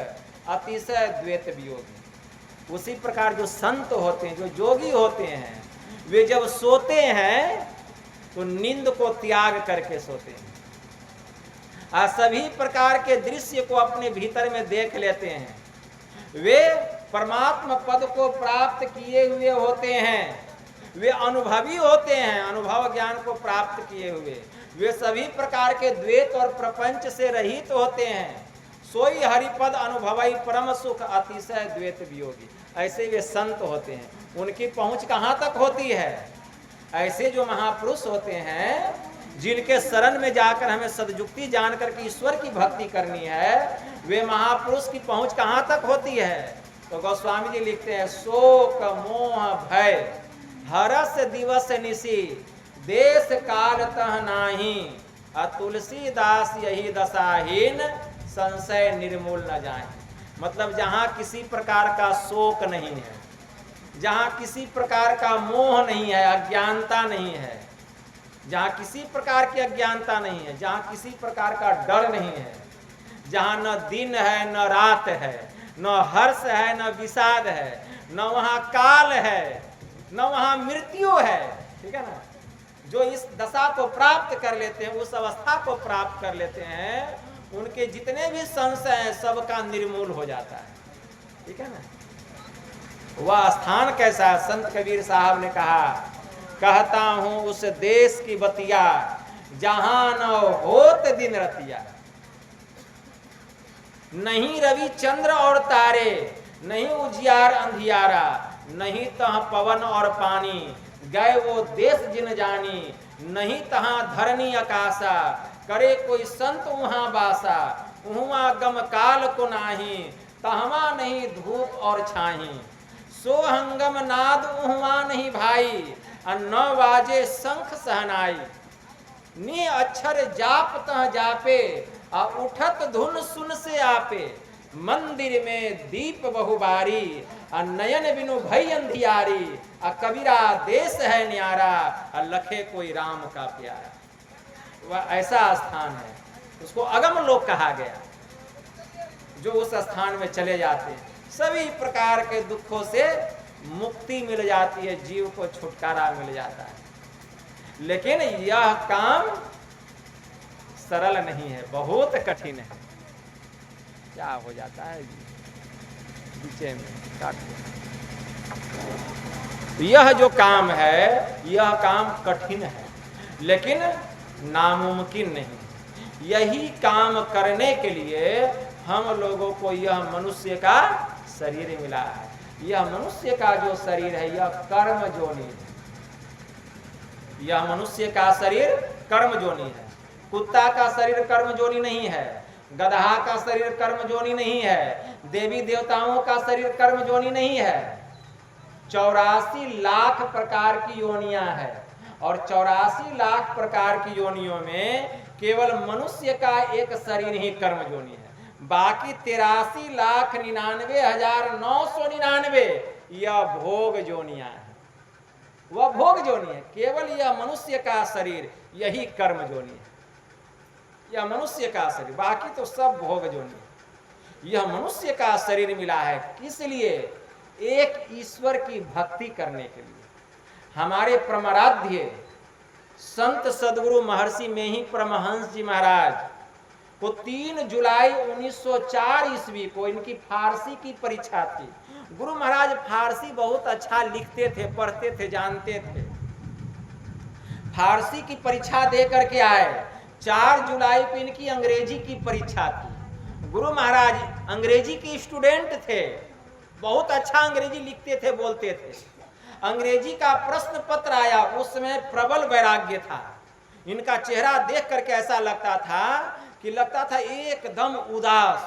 अतिशय द्वैत वियोगी। उसी प्रकार जो संत होते हैं, जो जोगी होते हैं, वे जब सोते हैं तो नींद को त्याग करके सोते हैं, और सभी प्रकार के दृश्य को अपने भीतर में देख लेते हैं। वे परमात्मा पद को प्राप्त किए हुए होते हैं, वे अनुभवी होते हैं, अनुभव ज्ञान को प्राप्त किए हुए। वे सभी प्रकार के द्वैत और प्रपंच से रहित होते हैं। सोई हरिपद अनुभवई परम सुख, अतिशय द्वैत वियोगी। ऐसे वे संत होते हैं। उनकी पहुंच कहाँ तक होती है? ऐसे जो महापुरुष होते हैं, जिनके शरण में जाकर हमें सदयुक्ति जान करके ईश्वर की भक्ति करनी है, वे महापुरुष की पहुंच कहाँ तक होती है? तो गोस्वामी जी लिखते हैं, शोक मोह भय हरस दिवस निशी, देश काल तह नाही, तुलसीदास यही दशाहीन, संशय निर्मूल न जाए। मतलब जहाँ किसी प्रकार का शोक नहीं है, जहाँ किसी प्रकार का मोह नहीं है, अज्ञानता नहीं है, जहाँ किसी प्रकार की अज्ञानता नहीं है, जहाँ किसी प्रकार का डर नहीं है, जहाँ न दिन है न रात है, न हर्ष है न विषाद है, न वहाँ काल है, न वहां मृत्यु है, ठीक है ना। जो इस दशा को प्राप्त कर लेते हैं, उस अवस्था को प्राप्त कर लेते हैं, उनके जितने भी संशय हैं सबका निर्मूल हो जाता है, ठीक है ना। वह स्थान कैसा है? संत कबीर साहब ने कहा, कहता हूं उस देश की बतिया जहां न होत दिन रतिया, नहीं रवि चंद्र और तारे, नहीं उजियार अंधियारा, नहीं तहाँ पवन और पानी, गए वो देश जिन जानी, नहीं तहाँ धरनी आकाशा, करे कोई संत वहां बासा, उहाँ गम काल को नाही, तहवा नहीं धूप और छाही, सो हंगम नाद उहाँ नहीं भाई, न बाजे शंख सहनाई, नी अक्षर जाप तह जापे, आ उठत धुन सुन से आपे, मंदिर में दीप बहुबारी, आ नयन बिनु भई अंधियारी, आ कबीरा देश है न्यारा, आ लखे कोई राम का प्यारा। वह ऐसा स्थान है, उसको अगम लोक कहा गया। जो उस स्थान में चले जाते हैं सभी प्रकार के दुखों से मुक्ति मिल जाती है, जीव को छुटकारा मिल जाता है। लेकिन यह काम सरल नहीं है, बहुत कठिन है। क्या हो जाता है पीछे में काट। यह जो काम है यह काम कठिन है, लेकिन नामुमकिन नहीं। यही काम करने के लिए हम लोगों को यह मनुष्य का शरीर मिला है। यह मनुष्य का जो शरीर है यह कर्म जोनि है। यह मनुष्य का शरीर कर्म जोनि है। कुत्ता का शरीर कर्म जोनि नहीं है, गधा का शरीर कर्म जोनि नहीं है, देवी देवताओं का शरीर कर्म जोनि नहीं है। 84 लाख प्रकार की योनियां हैं और 84 लाख प्रकार की योनियों में केवल मनुष्य का एक शरीर ही कर्म जोनि है। बाकी 83,99,999 यह भोग जोनियां है। वह भोग जोनि है। केवल यह मनुष्य का शरीर यही कर्म जोनि है। यह मनुष्य का शरीर, बाकी तो सब भोग जोनि है। यह मनुष्य का शरीर मिला है किस लिए? एक ईश्वर की भक्ति करने के लिए। हमारे परमाराध्य संत सदगुरु महर्षि में ही परमहंस जी महाराज को 3 जुलाई 1904 ईस्वी को इनकी फारसी की परीक्षा थी। गुरु महाराज फारसी बहुत अच्छा लिखते थे, पढ़ते थे, जानते थे। फारसी की परीक्षा दे करके आए। 4 जुलाई को इनकी अंग्रेजी की परीक्षा थी। गुरु महाराज अंग्रेजी के स्टूडेंट थे, बहुत अच्छा अंग्रेजी लिखते थे, बोलते थे। अंग्रेजी का प्रश्न पत्र आया, उस समय प्रबल वैराग्य था। इनका चेहरा देख करके ऐसा लगता था एकदम उदास,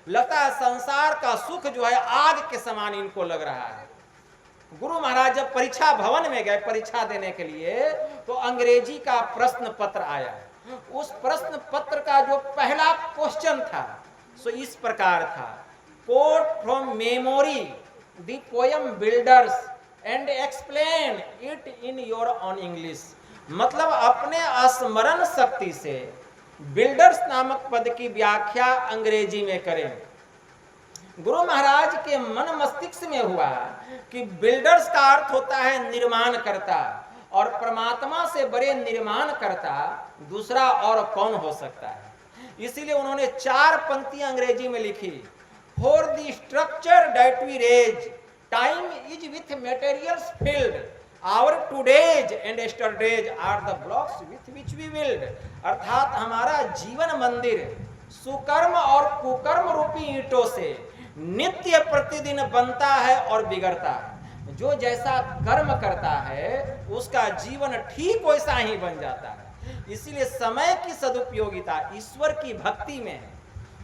लगता है संसार का सुख जो है आग के समान इनको लग रहा है। गुरु महाराज जब परीक्षा भवन में गए परीक्षा देने के लिए, तो अंग्रेजी का प्रश्न पत्र आया। उस प्रश्न पत्र का जो पहला क्वेश्चन था सो इस प्रकार था, quote from memory the poem builders and explain it in your on English. मतलब अपने स्मरण शक्ति से बिल्डर्स नामक पद की व्याख्या अंग्रेजी में करें। गुरु महाराज के मन मस्तिष्क में हुआ कि बिल्डर्स का अर्थ होता है निर्माण करता, और परमात्मा से बड़े निर्माण करता दूसरा और कौन हो सकता है। इसीलिए उन्होंने 4 पंक्तियां अंग्रेजी में लिखी। For the structure that we raise, time is with materials filled, our todays and yesterdays are the blocks with which we build. अर्थात हमारा जीवन मंदिर सुकर्म और कुकर्म रूपी ईंटों से नित्य प्रतिदिन बनता है और बिगड़ता है। जो जैसा कर्म करता है उसका जीवन ठीक वैसा ही बन जाता है। इसीलिए समय की सदुपयोगिता ईश्वर की भक्ति में है।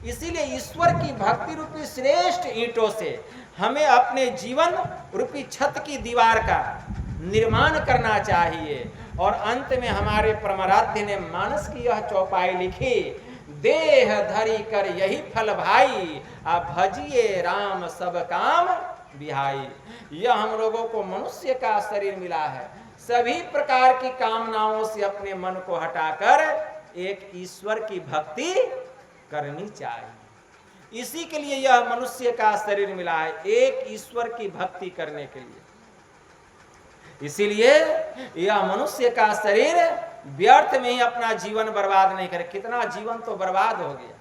इसीलिए ईश्वर की भक्ति रूपी श्रेष्ठ ईंटों से हमें अपने जीवन रूपी छत की दीवार का निर्माण करना चाहिए। और अंत में हमारे परमाराध्य ने मानस की यह चौपाई लिखी, देह धरी कर यही फल भाई, आ भजिए राम सब काम बिहाई। यह हम लोगों को मनुष्य का शरीर मिला है। सभी प्रकार की कामनाओं से अपने मन को हटाकर एक ईश्वर की भक्ति करनी चाहिए। इसी के लिए यह मनुष्य का शरीर मिला है, एक ईश्वर की भक्ति करने के लिए। इसीलिए यह मनुष्य का शरीर व्यर्थ में ही अपना जीवन बर्बाद नहीं करे। कितना जीवन तो बर्बाद हो गया,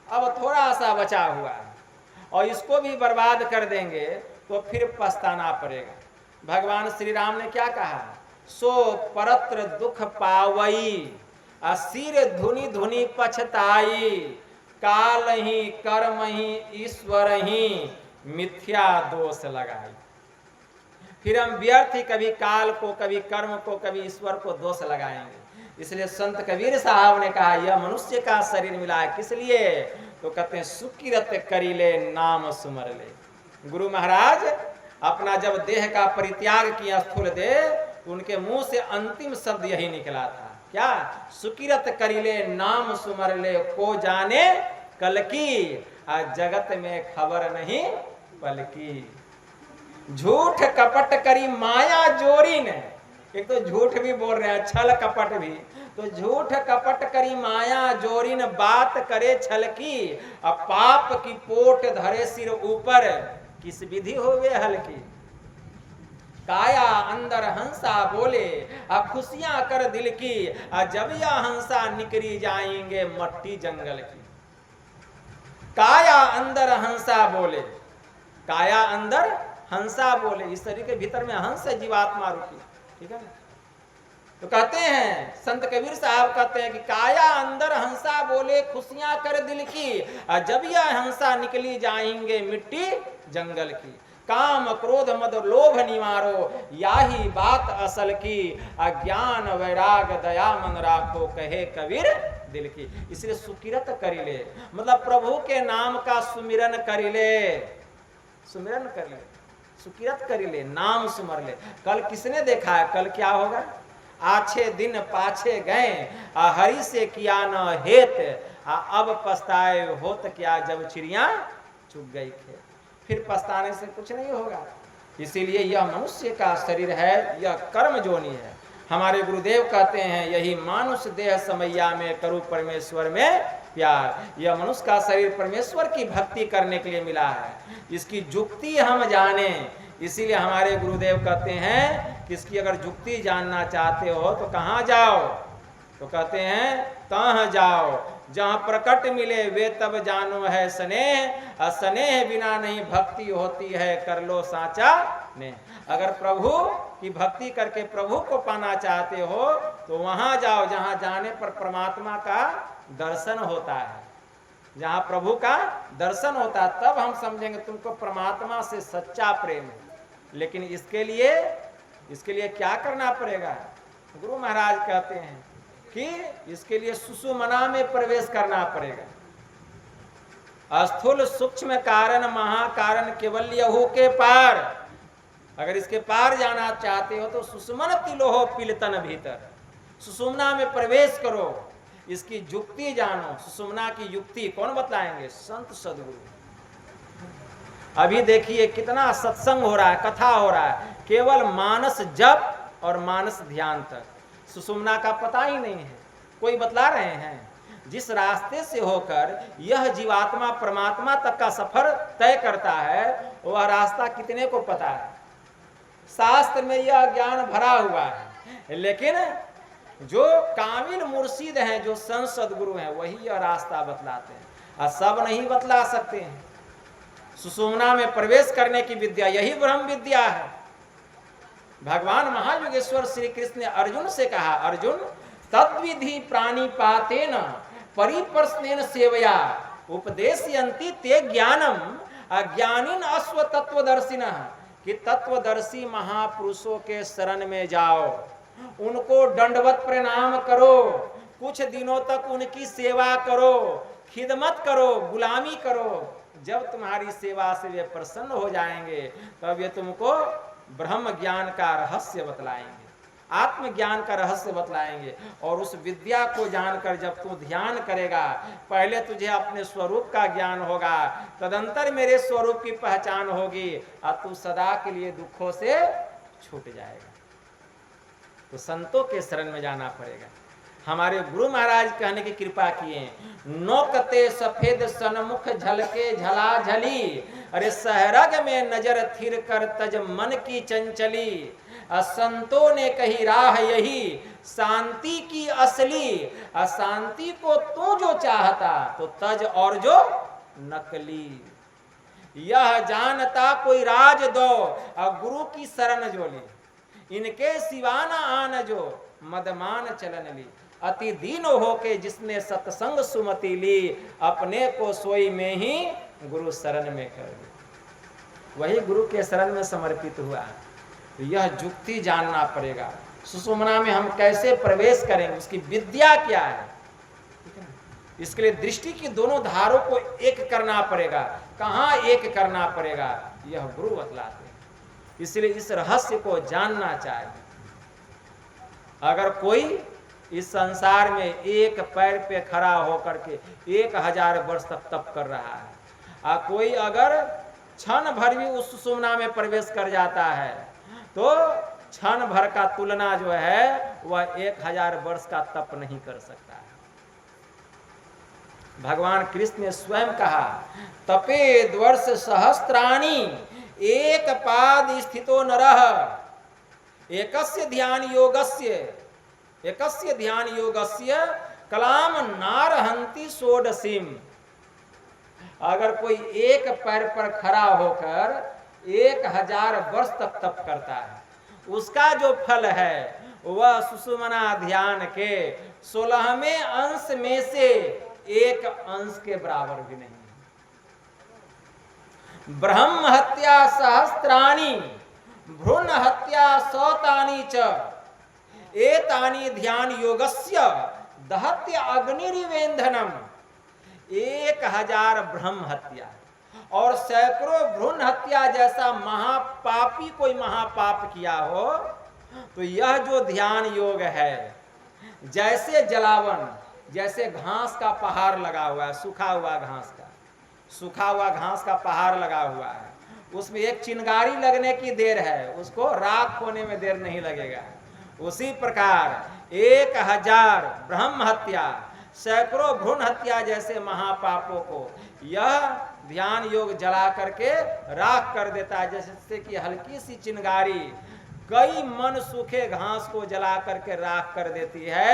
अब थोड़ा सा बचा हुआ है और इसको भी बर्बाद कर देंगे तो फिर पछताना पड़ेगा। भगवान श्री राम ने क्या कहा, सो परत्र दुख पावई असिर धुनि धुनि पछताई, काल ही कर्म ही ईश्वर ही मिथ्या दोष लगाई। फिर हम व्यर्थ ही कभी काल को, कभी कर्म को, कभी ईश्वर को दोष लगाएंगे। इसलिए संत कबीर साहब ने कहा यह मनुष्य का शरीर मिला है किस लिए, तो कहते हैं सुकिरत करी ले नाम सुमर ले। गुरु महाराज अपना जब देह का परित्याग किया स्थूल देह, उनके मुंह से अंतिम शब्द यही निकला था, क्या, सुकिरत करी ले नाम सुमर ले, को जाने कल की जगत में खबर नहीं पल की। झूठ कपट करी माया जोरी ने, एक तो झूठ भी बोल रहे हैं, छल कपट भी, तो झूठ कपट करी माया जोरी न, बात करे छल की, अब पाप की पोट धरे सिर ऊपर, किस विधि होवे हल्की। काया अंदर हंसा बोले खुशियां कर दिल की, जब यह हंसा निकली जाएंगे मट्टी जंगल की। काया अंदर हंसा बोले, काया अंदर हंसा बोले, इस शरीर के भीतर में हंस है जीवात्मा रूपी, ठीक है ना। तो कहते हैं संत कबीर साहब कहते हैं कि काया अंदर हंसा बोले खुशियां कर दिल की, जब यह हंसा निकली जाएंगे मिट्टी जंगल की। काम क्रोध मद लोभ निवारो, याही बात असल की, अज्ञान वैराग दया मन राखो, कहे कबीर दिल की। इसलिए सुकिरत करी ले, मतलब प्रभु के नाम का सुमिरन करी ले, सुमिरन कर ले, सुकिरत करी ले, नाम सुमर ले। कल किसने देखा है, कल क्या होगा, आछे दिन पाछे गए, हरि से किया न हेत, अब पछताए होत क्या, जब चिड़िया चुग गई खेत। फिर पछताने से कुछ नहीं होगा। इसीलिए यह मनुष्य का शरीर है, यह कर्म जोनी है। हमारे गुरुदेव कहते हैं यही मानुष देह समैया में करूं परमेश्वर में प्यार। यह मनुष्य का शरीर परमेश्वर की भक्ति करने के लिए मिला है, इसकी जुक्ति हम जाने। इसीलिए हमारे गुरुदेव कहते हैं कि इसकी अगर जुक्ति जानना चाहते हो तो कहाँ जाओ, तो कहते हैं तह जाओ जहाँ प्रकट मिले वे तब जानो है स्नेह, स्नेह बिना नहीं भक्ति होती है, कर लो साचा ने। अगर प्रभु की भक्ति करके प्रभु को पाना चाहते हो तो वहाँ जाओ जहाँ जाने पर परमात्मा का दर्शन होता है, जहाँ प्रभु का दर्शन होता है, तब हम समझेंगे तुमको परमात्मा से सच्चा प्रेम है। लेकिन इसके लिए क्या करना पड़ेगा, गुरु महाराज कहते हैं कि इसके लिए सुषुम्ना में प्रवेश करना पड़ेगा। स्थूल सूक्ष्म कारण महाकारण केवल यहू के पार, अगर इसके पार जाना चाहते हो तो सुषुम्न तिलोहो पिलतन भीतर, सुषुम्ना में प्रवेश करो, इसकी युक्ति जानो। सुषुम्ना की युक्ति कौन बताएंगे, संत सदगुरु। अभी देखिए कितना सत्संग हो रहा है, कथा हो रहा है, केवल मानस जप और मानस ध्यान तक, सुषुम्ना का पता ही नहीं है। कोई बतला रहे हैं जिस रास्ते से होकर यह जीवात्मा परमात्मा तक का सफर तय करता है, वह रास्ता कितने को पता है। शास्त्र में यह ज्ञान भरा हुआ है, लेकिन जो कामिल मुर्शिद हैं, जो संत सदगुरु हैं, वही यह रास्ता बतलाते हैं, और सब नहीं बतला सकते हैं। सुषुम्ना में प्रवेश करने की विद्या यही ब्रह्म विद्या है। भगवान महायोगेश्वर श्री कृष्ण ने अर्जुन से कहा, अर्जुन तद्विधि प्राणिपातेन परिप्रश्नेन सेवया उपदेशयन्ति ते ज्ञानम अज्ञानिन अश्व तत्वदर्शिनः, कि तत्वदर्शी महापुरुषों के शरण में जाओ, उनको दंडवत प्रणाम करो, कुछ दिनों तक उनकी सेवा करो, खिदमत करो, गुलामी करो। जब तुम्हारी सेवा से वे प्रसन्न हो जाएंगे तब ये तुमको ब्रह्म ज्ञान का रहस्य बतलाएंगे, आत्मज्ञान का रहस्य बतलाएंगे। और उस विद्या को जानकर जब तू ध्यान करेगा, पहले तुझे अपने स्वरूप का ज्ञान होगा, तदंतर मेरे स्वरूप की पहचान होगी, और तू सदा के लिए दुखों से छूट जाएगा। तो संतों के शरण में जाना पड़ेगा। हमारे गुरु महाराज कहने की कृपा किए, नोकते सफेद सनमुख झलके झलाझली, अरे सहरग में नजर थिर कर तज मन की चंचली, संतों ने कही राह यही, शांति की असली, अशांति को तू जो चाहता तो तज और जो नकली। यह जानता कोई राज दो, और गुरु की शरण जो ली, इनके सिवा न आन जो मदमान चलन ली। अति दीन हो के जिसने सत्संग सुमति ली, अपने को सोई में ही गुरु शरण में कर ली। वही गुरु के शरण में समर्पित हुआ। तो यह जुक्ति जानना पड़ेगा, सुषुम्ना में हम कैसे प्रवेश करेंगे, उसकी विद्या क्या है। इसके लिए दृष्टि की दोनों धारों को एक करना पड़ेगा। कहाँ एक करना पड़ेगा, यह गुरु बतलाते हैं। इसलिए इस रहस्य को जानना चाहिए। अगर कोई इस संसार में एक पैर पे खड़ा होकर के 1000 वर्ष तक तप कर रहा है, और कोई अगर क्षण भर भी उस सुषुम्ना में प्रवेश कर जाता है, तो क्षण भर का तुलना जो है वह 1000 वर्ष का तप नहीं कर सकता है। भगवान कृष्ण ने स्वयं कहा, तपेद वर्ष सहस्त्राणि एक पाद स्थितो नरः, एकस्य ध्यान योगस्य कलाम नारहंति षोडशीम। अगर कोई एक पैर पर खड़ा होकर 1000 वर्ष तक तप करता है, उसका जो फल है वह सुषुम्ना ध्यान के 16वें अंश में से 1 अंश के बराबर भी नहीं। ब्रह्म हत्या सहस्त्राणि भ्रूण हत्या 100 च एतानि ध्यान योगस्य दहत्य अग्निरिवेंधनम। 1000 ब्रह्म हत्या और सैकड़ों भ्रूण हत्या जैसा महापापी कोई महापाप किया हो, तो यह जो ध्यान योग है, जैसे जलावन, जैसे घास का पहाड़ लगा हुआ है, सूखा हुआ घास का पहाड़ लगा हुआ है, उसमें एक चिंगारी लगने की देर है, उसको राख होने में देर नहीं लगेगा। उसी प्रकार 1000 ब्रह्म हत्या, सैकड़ों भ्रूण हत्या जैसे महापापों को यह ध्यान योग जला करके राख कर देता है। जैसे कि हल्की सी चिंगारी कई मन सूखे घास को जला करके राख कर देती है,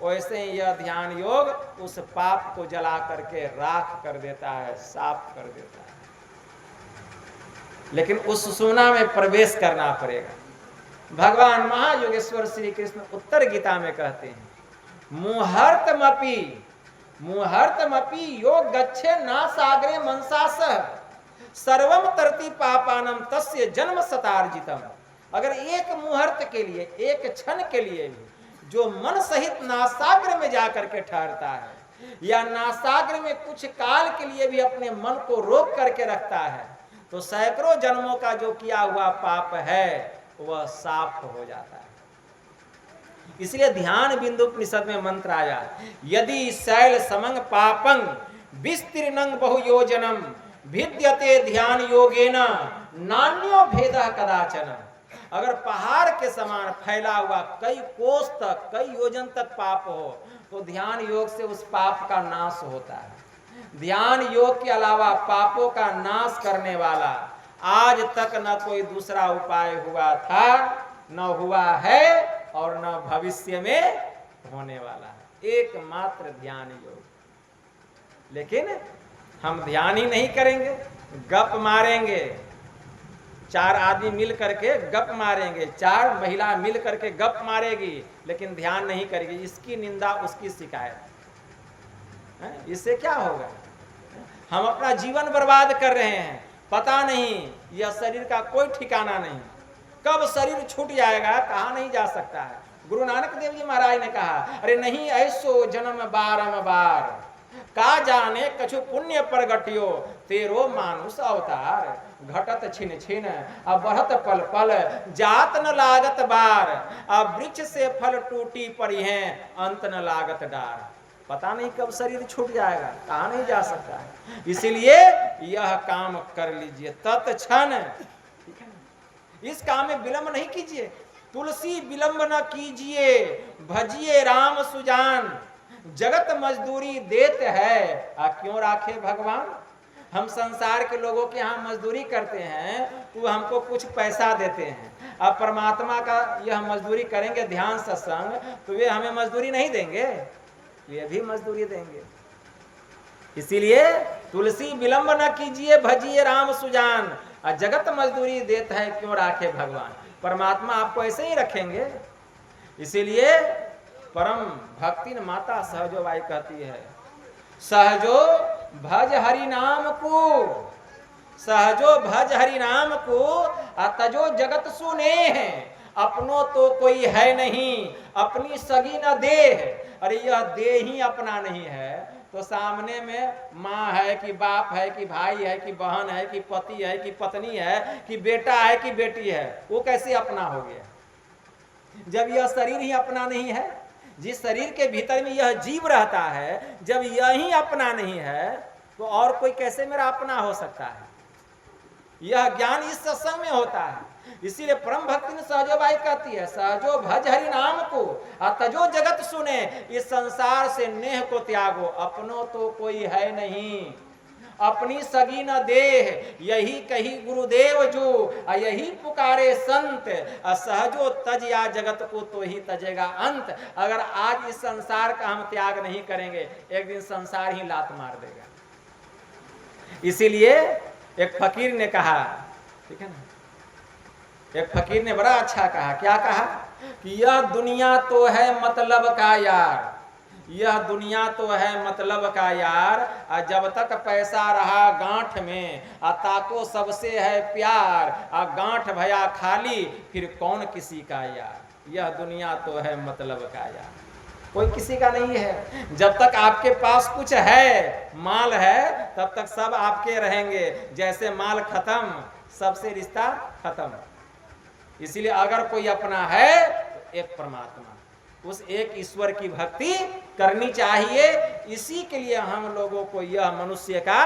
वैसे ही यह ध्यान योग उस पाप को जला करके राख कर देता है, साफ कर देता है। लेकिन उस सुषुम्ना में प्रवेश करना पड़ेगा। भगवान महायोगेश्वर श्री कृष्ण उत्तर गीता में कहते हैं, मुहूर्तमपि योग गच्छे ना सागरे मनसा सह सर्वम तरति पापानम तस्य जन्म शतार्जितम। अगर एक मुहूर्त के लिए, एक क्षण के लिए भी जो मन सहित नासाग्र में जाकर के ठहरता है, या नासाग्र में कुछ काल के लिए भी अपने मन को रोक करके रखता है, तो सैकड़ों जन्मों का जो किया हुआ पाप है वह साफ हो जाता है। इसलिए ध्यान बिंदु उपनिषद में मंत्र आया, यदि शैल समंग पापंग विस्तीर्णं बहुयोजनम भिद्यते ध्यान योगेन नान्यो भेदः कदाचन। अगर पहाड़ के समान फैला हुआ कई कोस तक, कई योजन तक पाप हो, तो ध्यान योग से उस पाप का नाश होता है। ध्यान योग के अलावा पापों का नाश करने वाला आज तक न कोई दूसरा उपाय हुआ था, न हुआ है, और न भविष्य में होने वाला है, एकमात्र ध्यान योग। लेकिन हम ध्यान ही नहीं करेंगे, गप मारेंगे, 4 आदमी मिल करके गप मारेंगे, 4 महिला मिल करके गप मारेगी, लेकिन ध्यान नहीं करेगी, इसकी निंदा उसकी शिकायत, इससे क्या होगा? हम अपना जीवन बर्बाद कर रहे हैं, पता नहीं यह शरीर का कोई ठिकाना नहीं, कब शरीर छूट जाएगा कहाँ नहीं जा सकता है। गुरु नानक देव जी महाराज ने कहा, अरे नहीं ऐसो जन्म बारंबार, का जाने कछु पुण्य प्रगटियो तेरो मानुष अवतार। घटत छिन छिन अब बढ़त पल पल, जात न लागत बार, अब वृक्ष से फल टूटी पड़ी है, अंत न लागत डार। पता नहीं कब शरीर छूट जाएगा, कहाँ नहीं जा सकता है। इसीलिए यह काम कर लीजिए तत्क्षण, इस काम में विलंब नहीं कीजिए। तुलसी विलंब न कीजिए, भजिए राम सुजान, जगत मजदूरी देते है क्यों राखे भगवान। हम संसार के लोगों के यहाँ मजदूरी करते हैं, तो हमको कुछ पैसा देते हैं, अब परमात्मा का यह मजदूरी करेंगे ध्यान सत्संग, तो वे हमें मजदूरी नहीं देंगे, वे भी मजदूरी देंगे। इसीलिए तुलसी विलंब न कीजिए, भजिए राम सुजान, जगत मजदूरी देता है क्यों राखे भगवान। परमात्मा आपको ऐसे ही रखेंगे। इसीलिए परम भक्ति माता सहजो बाई कहती है, सहजो भज हरि नाम को, सहजो भज हरि नाम को, तजो जगत सुने हैं। अपनों तो कोई है नहीं, अपनी सगी न देह। अरे यह देह ही अपना नहीं है तो सामने में माँ है कि बाप है कि भाई है कि बहन है कि पति है कि पत्नी है कि बेटा है कि बेटी है, वो कैसे अपना हो गया जब यह शरीर ही अपना नहीं है। जिस शरीर के भीतर में यह जीव रहता है, जब यही अपना नहीं है तो और कोई कैसे मेरा अपना हो सकता है। यह ज्ञान इस सत्संग में होता है। इसीलिए परम भक्ति ने सहजो बाई कहती है, सहजो भज हरि नाम को, तजो जगत सुने। इस संसार से नेह को त्यागो, अपनों तो कोई है नहीं, अपनी सगी न देह। यही कही गुरुदेव जो, यही पुकारे संत, सहजो तज या जगत को तो ही तजेगा अंत। अगर आज इस संसार का हम त्याग नहीं करेंगे, एक दिन संसार ही लात मार देगा। इसीलिए एक फकीर ने कहा, ठीक है ना, एक फकीर ने बड़ा अच्छा कहा। क्या कहा कि यह दुनिया तो है मतलब का यार, यह दुनिया तो है मतलब का यार, जब तक पैसा रहा गांठ में, ताको सबसे है प्यार, गांठ भया खाली फिर कौन किसी का यार। यह दुनिया तो है मतलब का यार, कोई किसी का नहीं है। जब तक आपके पास कुछ है, माल है, तब तक सब आपके रहेंगे। जैसे माल खत्म, सबसे रिश्ता खत्म। इसीलिए अगर कोई अपना है तो एक परमात्मा, उस एक ईश्वर की भक्ति करनी चाहिए। इसी के लिए हम लोगों को यह मनुष्य का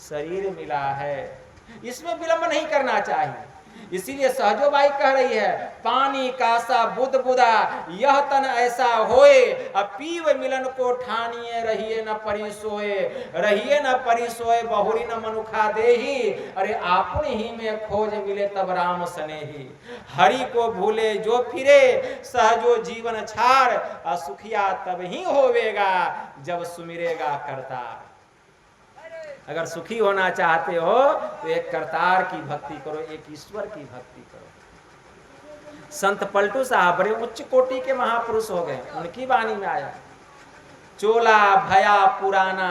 शरीर मिला है, इसमें विलंब नहीं करना चाहिए। इसीलिए सहजो बाई कह रही है, पानी का सा बुद बुदा यह तन ऐसा होए, अब पीव मिलन को ठानिए रहिए न परिसोए, रहिए न परिसोए बहुरी न मनुखा देही। अरे आपन ही में खोज मिले तब राम सनेही, हरि को भूले जो फिरे सहजो जीवन छाड़, असुखिया तब ही होवेगा जब सुमिरेगा करतार। अगर सुखी होना चाहते हो तो एक करतार की भक्ति करो, एक ईश्वर की भक्ति करो। संत पलटू साहब बड़े उच्च कोटि के महापुरुष हो गए। उनकी वाणी में आया, चोला भया पुराना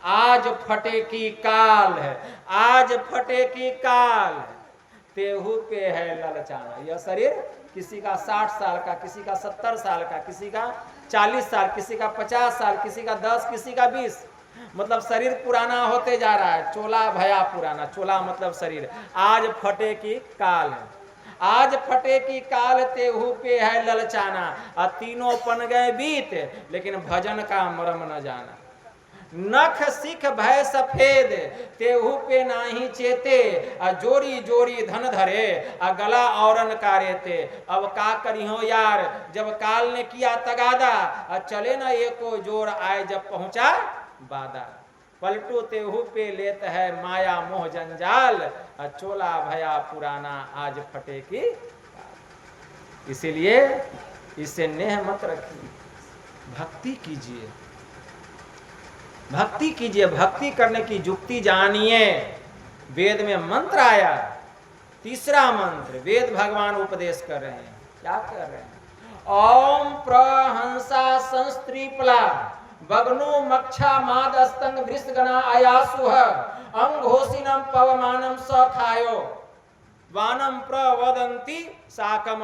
आज फटे की काल है, आज फटे की काल है, तेहू पे है ललचाना। यह शरीर किसी का 60 साल का, किसी का 70 साल का, किसी का 40 साल, किसी का 50 साल, किसी का 10, किसी का 20, मतलब शरीर पुराना होते जा रहा है। चोला भया पुराना, चोला मतलब शरीर। आज फटे की काल है, आज फटे की काल, तेहू पे है ललचाना। तीनों पन गए बीत, लेकिन भजन का मरम न जाना। नख सिख भय सफेद, तेहू पे नाही चेते, जोरी जोरी धन धरे, गला औरन कारेते। अब का करी हो यार, जब काल ने किया तगादा, चले न एको जोर, आए जब पहुंचा बादा। पलटू तेहू पे लेत है माया मोह जंजाल, चोला भया पुराना आज फटे की। इसीलिए इसे नेह मत रखिए, भक्ति कीजिए, भक्ति कीजिए। भक्ति करने की युक्ति जानिए। वेद में मंत्र आया, तीसरा मंत्र वेद भगवान उपदेश कर रहे हैं। क्या कर रहे हैं? ओम प्रहंसा संस्त्रीपला बगनो मक्षा माद अस्तंग वृषगणा आयासुह अंघोषिनम पवमानम सखायो वानम प्रवदंती साकम।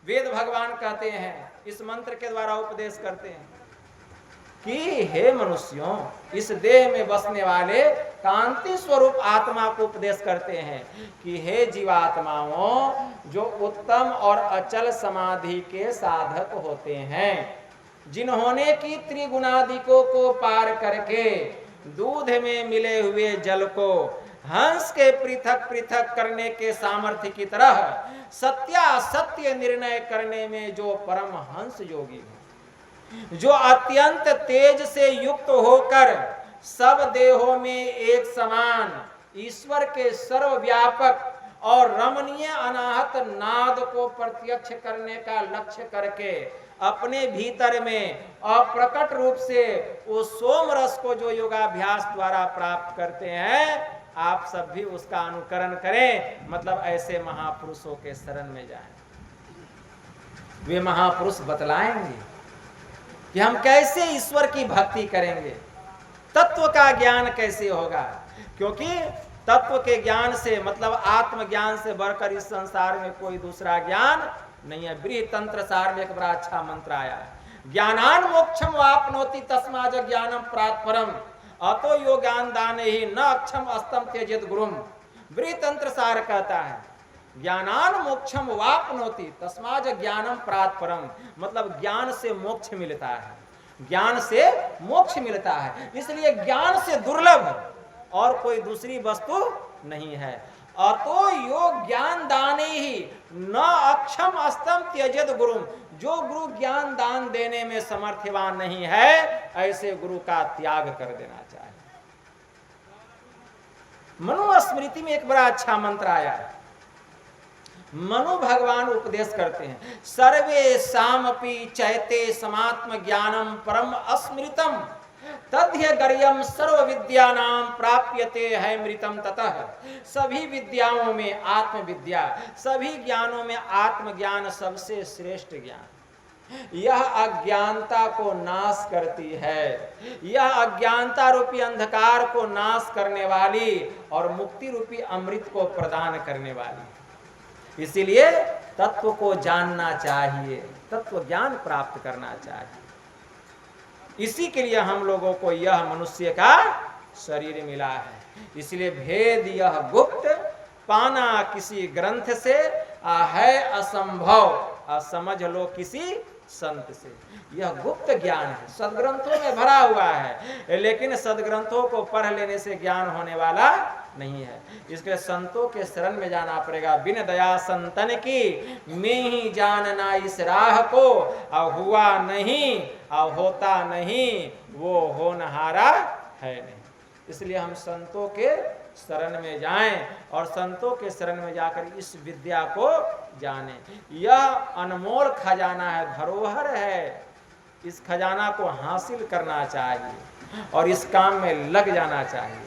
वेद भगवान कहते हैं, इस मंत्र के द्वारा उपदेश करते हैं कि हे मनुष्यों, इस देह में बसने वाले कांति स्वरूप आत्मा को उपदेश करते हैं कि हे जीवात्माओं, जो उत्तम और अचल समाधि के साधक होते हैं, जिन्होंने की त्रिगुणादिकों को पार करके दूध में मिले हुए जल को हंस के पृथक पृथक करने के सामर्थ्य की तरह सत्यासत्य निर्णय करने में जो परम हंस योगी है, जो अत्यंत तेज से युक्त होकर सब देहों में एक समान ईश्वर के सर्वव्यापक और रमणीय अनाहत नाद को प्रत्यक्ष करने का लक्ष्य करके अपने भीतर में अप्रकट रूप से उस सोम रस को जो योगाभ्यास द्वारा प्राप्त करते हैं, आप सब भी उसका अनुकरण करें। मतलब ऐसे महापुरुषों के शरण में जाएं। वे महापुरुष बतलाएंगे कि हम कैसे ईश्वर की भक्ति करेंगे, तत्व का ज्ञान कैसे होगा। क्योंकि तत्व के ज्ञान से मतलब आत्मज्ञान से बढ़कर इस संसार में कोई दूसरा ज्ञान नहीं है। बृहतंत्र सार में एक बड़ा अच्छा मंत्र आया है, ज्ञानान मोक्षम वाप्नोति तस्माज ज्ञानम प्राप्त परम अतो यो ज्ञान दाने ही न अक्षम अस्तम त्यजेत गुरुम। बृहतंत्र सार कहता है ज्ञानान मोक्षम वाप्नोति तस्माज ज्ञानम प्राप्त परम, मतलब ज्ञान से मोक्ष मिलता है, ज्ञान से मोक्ष मिलता है। इसलिए ज्ञान से दुर्लभ और कोई दूसरी वस्तु नहीं है। अतो यो ज्ञान दाने ही न अक्षम अस्तम त्यजेत गुरुम, जो गुरु ज्ञान दान देने में समर्थवान नहीं है, ऐसे गुरु का त्याग कर देना चाहिए। मनु स्मृति में एक बड़ा अच्छा मंत्र आया है। मनु भगवान उपदेश करते हैं, सर्वे सामपि चैते समात्म ज्ञानम परम अस्मृतम तद्य गर्यम सर्व विद्यानाम प्राप्यते है मृतम ततः। सभी विद्याओं में आत्मविद्या, सभी ज्ञानों में आत्मज्ञान सबसे श्रेष्ठ ज्ञान। यह अज्ञानता को नाश करती है, यह अज्ञानता रूपी अंधकार को नाश करने वाली और मुक्ति रूपी अमृत को प्रदान करने वाली। इसीलिए तत्व को जानना चाहिए, तत्व ज्ञान प्राप्त करना चाहिए। इसी के लिए हम लोगों को यह मनुष्य का शरीर मिला है। इसलिए भेद यह गुप्त पाना किसी ग्रंथ से है असंभव, समझ लो किसी संत से। यह गुप्त ज्ञान है, सदग्रंथों में भरा हुआ है, लेकिन सदग्रंथों को पढ़ लेने से ज्ञान होने वाला नहीं है। इसके संतों के शरण में जाना पड़ेगा। बिन दया संतन की मैं ही जानना इस राह को, अब हुआ नहीं अब होता नहीं वो होनहारा है नहीं। इसलिए हम संतों के शरण में जाएं और संतों के शरण में जाकर इस विद्या को जानें। यह अनमोल खजाना है, धरोहर है। इस खजाना को हासिल करना चाहिए और इस काम में लग जाना चाहिए।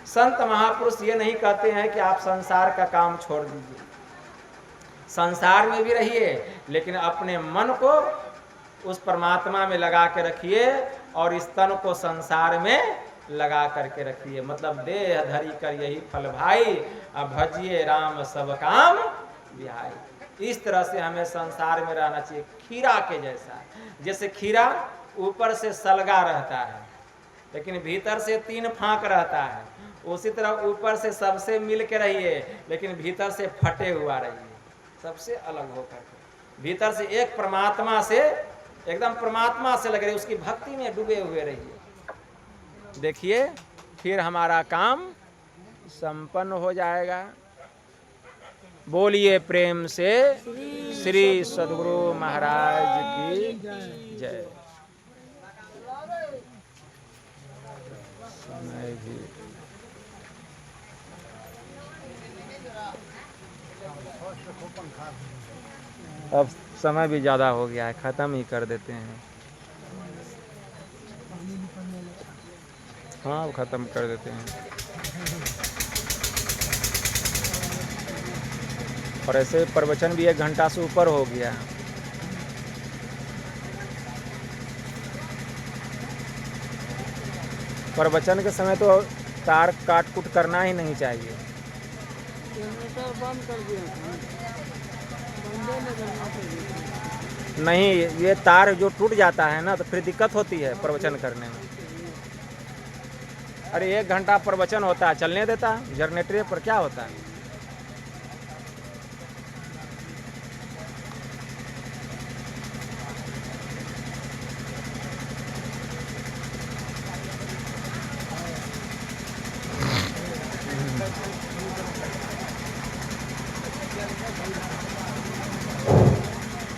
संत महापुरुष ये नहीं कहते हैं कि आप संसार का काम छोड़ दीजिए, संसार में भी रहिए, लेकिन अपने मन को उस परमात्मा में लगा के रखिए और इस तन को संसार में लगा करके रखिए। मतलब देह धरी कर यही फल भाई, अब भजिए राम सब काम बिहाई। इस तरह से हमें संसार में रहना चाहिए, खीरा के जैसा। जैसे खीरा ऊपर से सलगा रहता है लेकिन भीतर से 3 फांक रहता है, उसी तरह ऊपर से सबसे मिल के रहिए लेकिन भीतर से फटे हुआ रहिए, सबसे अलग होकर के। भीतर से एक परमात्मा से, एकदम परमात्मा से लग रही, उसकी भक्ति में डूबे हुए रहिए। देखिए फिर हमारा काम संपन्न हो जाएगा। बोलिए प्रेम से श्री सद्गुरु महाराज की जय। समय भी अब समय भी ज़्यादा हो गया है, ख़त्म ही कर देते हैं। हाँ ख़त्म कर देते हैं। और ऐसे प्रवचन भी 1 घंटा से ऊपर हो गया। प्रवचन के समय तो तार काट कूट करना ही नहीं चाहिए। नहीं, ये तार जो टूट जाता है ना तो फिर दिक्कत होती है प्रवचन करने में। अरे 1 घंटा प्रवचन होता है, चलने देता है जनरेटर पर, क्या होता है।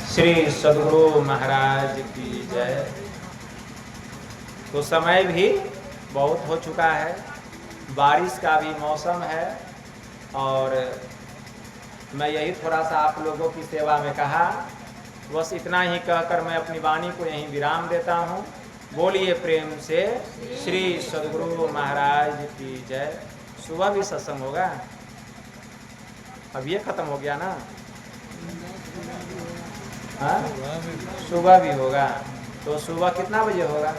श्री सद्गुरु महाराज की जय। तो समय भी बहुत हो चुका है, बारिश का भी मौसम है और मैं यही थोड़ा सा आप लोगों की सेवा में कहा, बस इतना ही कहकर मैं अपनी वाणी को यहीं विराम देता हूँ। बोलिए प्रेम से श्री सद्गुरु महाराज की जय। सुबह भी सत्संग होगा, अब ये खत्म हो गया ना? हाँ, सुबह भी होगा। तो सुबह कितना बजे होगा?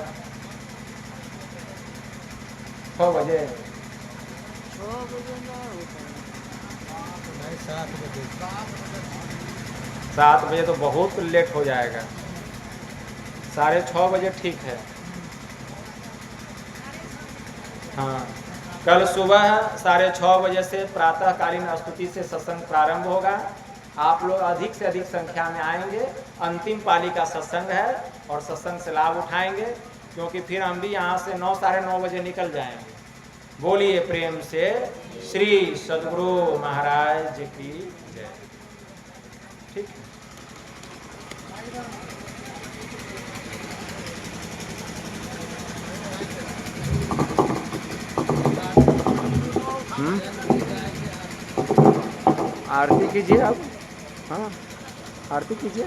6 बजे? 7 बजे तो बहुत लेट हो जाएगा। 6:30 बजे ठीक है। हाँ, कल सुबह 6:30 बजे से प्रातःकालीन स्तुति से सत्संग प्रारंभ होगा। आप लोग अधिक से अधिक संख्या में आएंगे। अंतिम पाली का सत्संग है और सत्संग से लाभ उठाएंगे, क्योंकि फिर हम भी यहाँ से 9 साढ़े 9 बजे निकल जाएंगे। बोलिए प्रेम से श्री सद्गुरु महाराज की जय। ठीक है। आरती कीजिए आप। हाँ, आरती कीजिए।